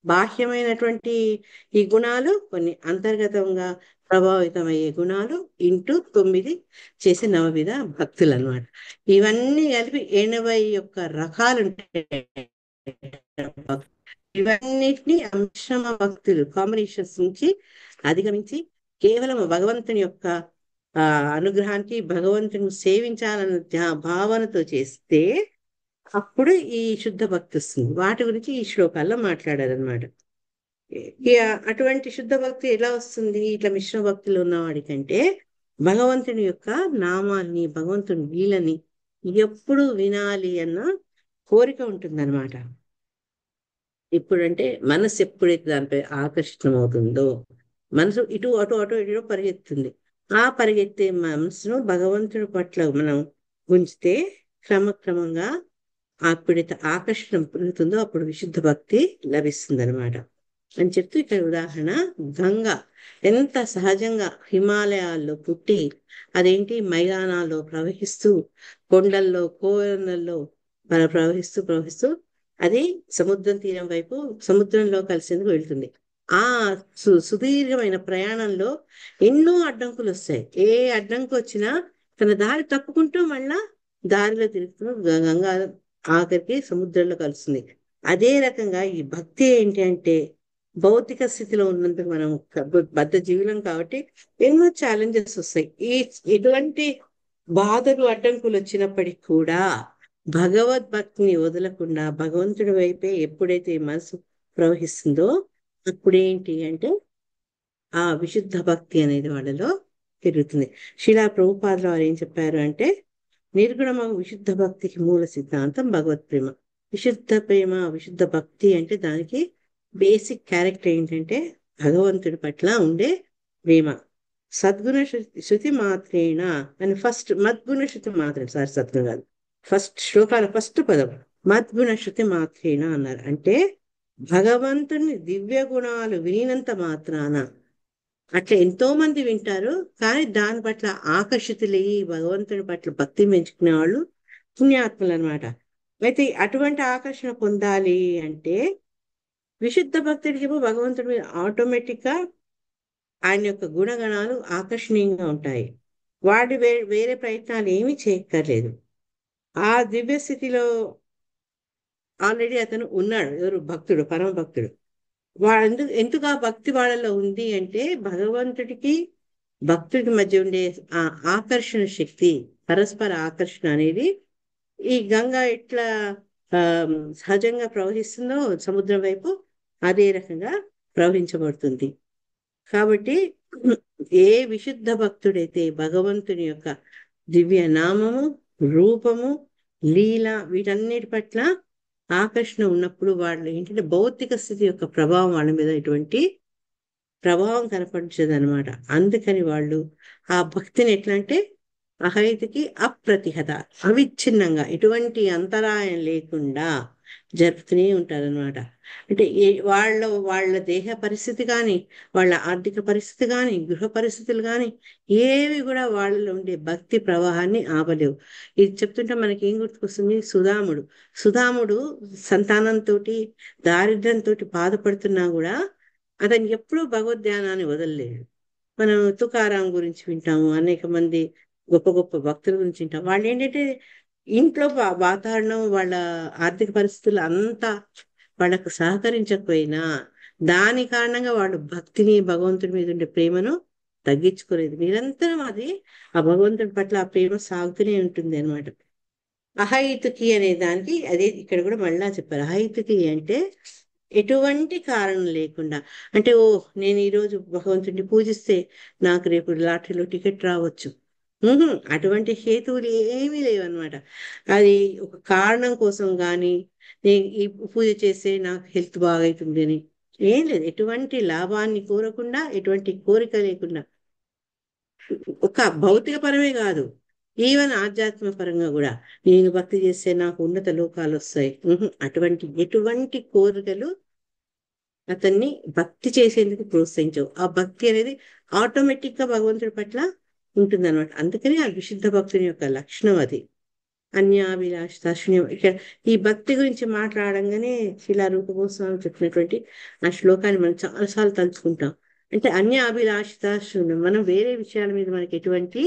బాహ్యమైనటువంటి ఈ గుణాలు, కొన్ని అంతర్గతంగా ప్రభావితమయ్యే గుణాలు, × 9 చేసే నవవిధ భక్తులు అన్నమాట. ఇవన్నీ కలిపి 81 రకాలు ఉంటాయి. ఇవన్నిటిని అంశమ భక్తులు కాంబినేషన్స్ నుంచి అధిగమించి కేవలం భగవంతుని యొక్క అనుగ్రహానికి, భగవంతుని సేవించాలన్న భావనతో చేస్తే అప్పుడు ఈ శుద్ధ భక్తి వస్తుంది. వాటి గురించి ఈ శ్లోకాల్లో మాట్లాడారనమాట. అటువంటి శుద్ధ భక్తి ఎలా వస్తుంది ఇట్లా మిశ్రమ భక్తులు ఉన్నవాడికంటే, భగవంతుని యొక్క నామాన్ని, భగవంతుని లీలని ఎప్పుడు వినాలి అన్న కోరిక ఉంటుందన్నమాట. ఇప్పుడంటే మనసు ఎప్పుడైతే దానిపై ఆకర్షితం అవుతుందో, మనసు ఇటు అటు అటు ఇటు పరిగెత్తుంది. ఆ పరిగెత్తే మనసును భగవంతుడి పట్ల మనం ఉంచితే క్రమక్రమంగా ఎప్పుడైతే ఆకర్షణ పెరుగుతుందో అప్పుడు విశుద్ధ భక్తి లభిస్తుంది అనమాట అని చెప్తూ ఇక్కడ ఉదాహరణ, గంగ ఎంత సహజంగా హిమాలయాల్లో పుట్టి అదేంటి మైదానాల్లో ప్రవహిస్తూ, కొండల్లో కోనల్లో ప్రవహిస్తూ అది సముద్రం తీరం వైపు సముద్రంలో కలిసేందుకు వెళ్తుంది. ఆ సుదీర్ఘమైన ప్రయాణంలో ఎన్నో అడ్డంకులు వస్తాయి. ఏ అడ్డంకి వచ్చినా తన దారి తప్పుకుంటూ మళ్ళా దారిలో తిరుగుతూ గంగా ఆఖరికి సముద్రంలో కలుస్తుంది. అదే రకంగా ఈ భక్తి ఏంటి అంటే, భౌతిక స్థితిలో ఉన్నందుకు మనం బద్ధ జీవులం కాబట్టి ఎన్నో ఛాలెంజెస్ వస్తాయి. ఇటువంటి బాధలు అడ్డంకులు వచ్చినప్పటికీ కూడా భగవద్భక్తిని వదలకుండా భగవంతుడి వైపే ఎప్పుడైతే మనసు ప్రవహిస్తుందో అప్పుడేంటి అంటే ఆ విశుద్ధ భక్తి అనేది వాళ్ళలో పెరుగుతుంది. శిలా ప్రభుపాదుల వారు ఏం చెప్పారు అంటే, నిర్గుణమ విశుద్ధ భక్తికి మూల సిద్ధాంతం భగవత్ ప్రేమ. విశుద్ధ ప్రేమ, విశుద్ధ భక్తి అంటే దానికి బేసిక్ క్యారెక్టర్ ఏంటంటే భగవంతుడి పట్ల ఉండే ప్రేమ. సద్గుణ శృతి మాత్రేణ అని ఫస్ట్, మద్గుణ శృతి మాత్రేణ, సారీ సద్గుణ కాదు, ఫస్ట్ శ్లోకాల ఫస్ట్ పదం మద్గుణ శృతి మాత్రేణ అన్నారు. అంటే భగవంతుని దివ్య గుణాలు వినినంత మాత్రాన, అట్లా ఎంతో మంది వింటారు కానీ దాని పట్ల ఆకర్షితులయ్యి భగవంతుని పట్ల భక్తి పెంచుకునే వాళ్ళు పుణ్యాత్ములు అనమాట. అయితే అటువంటి ఆకర్షణ పొందాలి అంటే విశుద్ధ భక్తుడికి భగవంతుడి మీద ఆటోమేటిక్ గా ఆయన యొక్క గుణగణాలు ఆకర్షణీయంగా ఉంటాయి. వాడి వేరే ప్రయత్నాలు ఏమీ చేయక్కర్లేదు. ఆ దివ్య స్థితిలో ఆల్రెడీ అతను ఉన్నాడు. ఎవరు? భక్తుడు, పరమ భక్తుడు. ఎందుకు ఆ భక్తి వాళ్ళలో ఉంది అంటే భగవంతుడికి భక్తుడికి మధ్య ఉండే ఆ ఆకర్షణ శక్తి, పరస్పర ఆకర్షణ అనేది ఈ గంగా ఎట్లా సహజంగా ప్రవహిస్తుందో సముద్రం వైపు అదే రకంగా ప్రవహించబడుతుంది. కాబట్టి ఏ విశుద్ధ భక్తుడైతే భగవంతుని యొక్క దివ్య నామము, రూపము, లీల వీటన్నిటి పట్ల ఆకర్షణ ఉన్నప్పుడు వాళ్ళు ఏంటంటే భౌతిక స్థితి యొక్క ప్రభావం వాళ్ళ మీద ఎటువంటి ప్రభావం కనపరిచేది అనమాట. అందుకని వాళ్ళు ఆ భక్తిని ఎట్లా అంటే అహైతుకి అప్రతిహత, అవిచ్ఛిన్నంగా ఎటువంటి అంతరాయం లేకుండా జరుపుతూనే ఉంటారనమాట. అంటే వాళ్ళ దేహ పరిస్థితి కానీ, వాళ్ళ ఆర్థిక పరిస్థితి కానీ, గృహ పరిస్థితులు కానీ ఏవి కూడా వాళ్ళలో ఉండే భక్తి ప్రవాహాన్ని ఆపలేవు. ఇది చెప్తుంటే మనకి ఏం గుర్తుకొస్తుంది? సుధాముడు సంతానంతో దారిద్ర్యంతో బాధపడుతున్నా కూడా అతను ఎప్పుడూ భగవద్ధ్యానాన్ని వదలలేదు. మనం తుకారాం గురించి వింటాము, అనేక మంది గొప్ప గొప్ప భక్తుల గురించి వింటాం. వాళ్ళు ఏంటంటే ఇంట్లో వాతావరణం, వాళ్ళ ఆర్థిక పరిస్థితులు అంతా వాళ్ళకు సహకరించకపోయినా దాని కారణంగా వాళ్ళు భక్తిని, భగవంతుడి మీద ఉండే ప్రేమను తగ్గించుకోలేదు. నిరంతరం అది ఆ భగవంతుడి పట్ల ఆ ప్రేమ సాగుతూనే ఉంటుంది అనమాట. అహైతుకి అనే దానికి అదే ఇక్కడ కూడా మళ్ళా చెప్పారు. అహైతుకి అంటే ఎటువంటి కారణం లేకుండా, అంటే నేను ఈరోజు భగవంతుడిని పూజిస్తే నాకు రేపు లాటరీలో టికెట్ రావచ్చు, అటువంటి హేతువులు ఏమీ లేవన్నమాట. అది ఒక కారణం కోసం కానీ, నేను ఈ పూజ చేస్తే నాకు హెల్త్ బాగవుతుంది అని ఏం లేదు. ఎటువంటి లాభాన్ని కోరకుండా, ఎటువంటి కోరిక లేకుండా, ఒక భౌతిక పరమే కాదు, ఈవెన్ ఆధ్యాత్మిక పరంగా కూడా నేను భక్తి చేస్తే నాకు ఉన్నత లోకాలు వస్తాయి, ఎటువంటి కోరికలు అతన్ని భక్తి చేసేందుకు ప్రోత్సహించవు. ఆ భక్తి అనేది ఆటోమేటిక్ గా భగవంతుడి పట్ల ఉంటుందన్నమాట. అందుకని ఆ విశుద్ధ భక్తుని యొక్క లక్షణం అది. అన్యాభిలాష శూన్యం. ఇక్కడ ఈ భక్తి గురించి మాట్లాడంగానే శిలా రూప గోస్వామి చెప్పినటువంటి ఆ శ్లోకాన్ని మనం చాలాసార్లు తలుచుకుంటాం. అంటే అన్యాభిలాషిత శూన్యం, మనం వేరే విషయాల మీద మనకి ఎటువంటి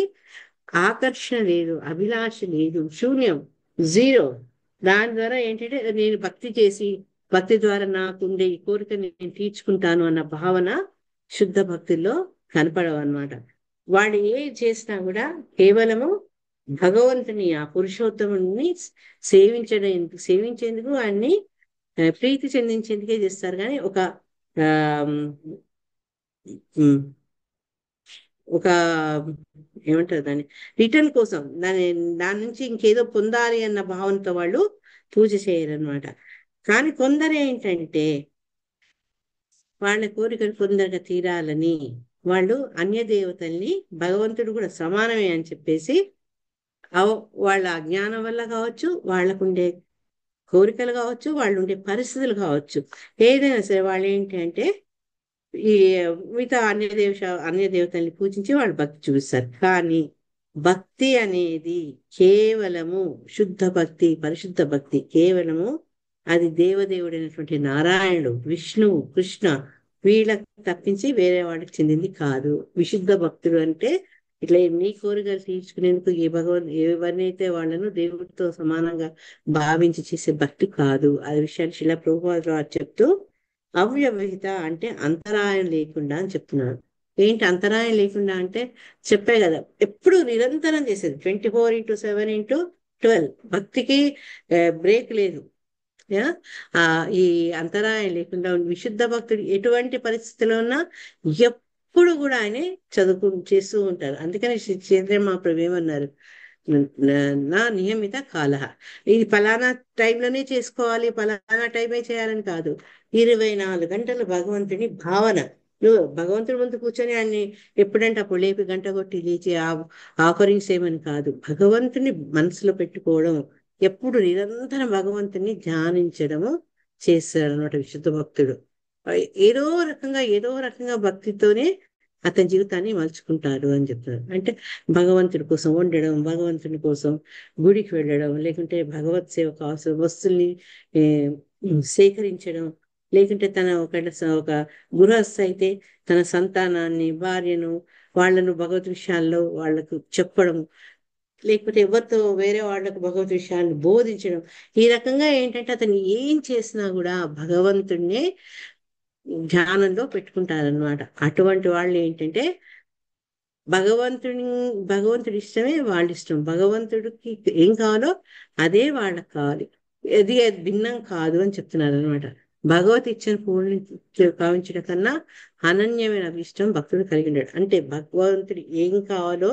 ఆకర్షణ లేదు, అభిలాష లేదు, శూన్యం, జీరో. దాని ద్వారా ఏంటంటే నేను భక్తి చేసి భక్తి ద్వారా నాకుండే ఈ కోరికని నేను తీర్చుకుంటాను అన్న భావన శుద్ధ భక్తుల్లో కనపడవు అనమాట. వాళ్ళు ఏం చేసినా కూడా కేవలము భగవంతుని, ఆ పురుషోత్తముని సేవించేందుకు ఆయన్ని ప్రీతి చెందించేందుకే చేస్తారు. కానీ ఆ ఒక ఏమంటారు దాన్ని, రిటర్న్ కోసం, దాని నుంచి ఇంకేదో పొందాలి అన్న భావనతో వాళ్ళు పూజ చేయరనమాట. కానీ కొందరు ఏంటంటే వాళ్ళ కోరికలు కొందరుగా తీరాలని వాళ్ళు అన్య దేవతల్ని భగవంతుడు కూడా సమానమే అని చెప్పేసి వాళ్ళ అజ్ఞానం వల్ల కావచ్చు, వాళ్ళకుండే కోరికలు కావచ్చు, వాళ్ళు ఉండే పరిస్థితులు కావచ్చు, ఏదైనా సరే వాళ్ళు ఏంటి అంటే ఈ మిగతా అన్య దేవతల్ని పూజించి వాళ్ళు భక్తి చూపిస్తారు. కానీ భక్తి అనేది కేవలము శుద్ధ భక్తి, పరిశుద్ధ భక్తి కేవలము అది దేవదేవుడైనటువంటి నారాయణుడు, విష్ణువు, కృష్ణ వీళ్ళకి తప్పించి వేరే వాడికి చెందింది కాదు. విశుద్ధ భక్తుడు అంటే ఇట్లా నీ కోరికలు తీర్చుకునేందుకు ఎవరినైతే వాళ్ళను దేవుడితో సమానంగా భావించి చేసే భక్తి కాదు. అది విషయాన్ని శిలా ప్రభుపాదులు చెప్తూ అవ్యవహిత అంటే అంతరాయం లేకుండా అని చెప్తున్నాడు. ఏంటి అంతరాయం లేకుండా అంటే చెప్పే కదా, ఎప్పుడు నిరంతరం చేసేది 24/7/12 భక్తికి బ్రేక్ లేదు. ఈ అంతరాయం లేకుండా విశుద్ధ భక్తుడు ఎటువంటి పరిస్థితిలో ఉన్నా ఎప్పుడు కూడా ఆయనే చేస్తూ ఉంటారు. అందుకని శ్రీ చైతన్య మహాప్రభు ఏమన్నారు, నా నియమిత కాల, ఇది ఫలానా టైంలోనే చేసుకోవాలి, ఫలానా టైమే చేయాలని కాదు. 24 గంటలు భగవంతుని భావన. నువ్వు భగవంతుడి ముందు కూర్చొని ఆయన్ని ఎప్పుడంటే అప్పుడు లేపి గంట కొట్టి లేచి ఆఫరింగ్స్ ఏమని కాదు, భగవంతుని మనసులో పెట్టుకోవడం, ఎప్పుడు నిరంతరం భగవంతుని ధ్యానించడము చేస్తాడు అనమాట విశుద్ధ భక్తుడు. ఏదో రకంగా భక్తితోనే అతని జీవితాన్ని మలుచుకుంటాడు అని చెప్తారు. అంటే భగవంతుడి కోసం వండడం, భగవంతుని కోసం గుడికి వెళ్ళడం, లేకుంటే భగవత్ సేవ కావాల్సిన వస్తుల్ని సేకరించడం, లేకుంటే తన ఒక గృహస్థ అయితే తన సంతానాన్ని, భార్యను, వాళ్ళను భగవత్ విషయాల్లో వాళ్లకు చెప్పడం, లేకపోతే ఎవరితో వేరే వాళ్ళకు భగవత్ విషయాన్ని బోధించడం. ఈ రకంగా ఏంటంటే అతను ఏం చేసినా కూడా భగవంతుడినే ధ్యానంలో పెట్టుకుంటారనమాట. అటువంటి వాళ్ళు ఏంటంటే భగవంతుడి ఇష్టమే వాళ్ళ ఇష్టం, భగవంతుడికి ఏం కావాలో అదే వాళ్ళకి కావాలి, అది భిన్నం కాదు అని చెప్తున్నారు అనమాట. భగవత్ ఇచ్చను పూర్ణ కావించడం కన్నా అనన్యమైన అభిష్టం భక్తుడు కలిగి ఉన్నాడు. అంటే భగవంతుడి ఏం కావాలో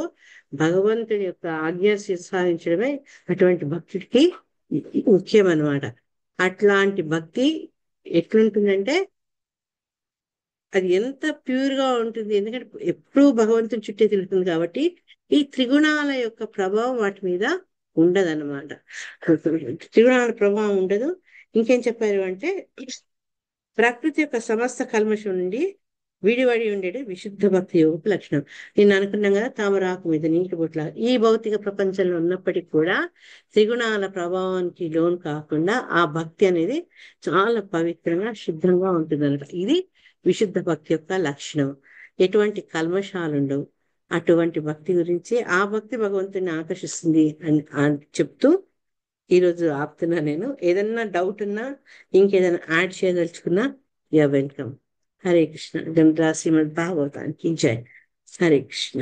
భగవంతుడి యొక్క ఆజ్ఞ సాధించడమే అటువంటి భక్తుడికి ముఖ్యం అన్నమాట. అట్లాంటి భక్తి ఎట్లుంటుందంటే అది ఎంత ప్యూర్ గా ఉంటుంది, ఎందుకంటే ఎప్పుడూ భగవంతుని చుట్టే తిరుగుతుంది కాబట్టి ఈ త్రిగుణాల యొక్క ప్రభావం వాటి మీద ఉండదన్నమాట. త్రిగుణాల ప్రభావం ఉండదు. ఇంకేం చెప్పారు అంటే ప్రకృతి యొక్క సమస్త కల్మషం నుండి విడివడి ఉండేది విశుద్ధ భక్తి యోగపు లక్షణం. నేను అనుకున్నాం కదా, తామరాకు మీద నీటి బొట్ల ఈ భౌతిక ప్రపంచంలో ఉన్నప్పటికీ కూడా త్రిగుణాల ప్రభావానికి లోను కాకుండా ఆ భక్తి అనేది చాలా పవిత్రంగా శుద్ధంగా ఉంటుంది అన్నమాట. ఇది విశుద్ధ భక్తి యొక్క లక్షణం. ఎటువంటి కల్మషాలు ఉండవు. అటువంటి భక్తి గురించి ఆ భక్తి భగవంతుని ఆకర్షిస్తుంది అని చెప్తూ ఈరోజు ఆపుతున్నా. నేను ఏదన్నా డౌట్ ఉన్నా ఇంకేదైనా యాడ్ చేయదలుచుకున్నా యూ వెల్కమ్. హరే కృష్ణ. గంగా శ్రీమద్ భాగవతానికి జై. హరే కృష్ణ.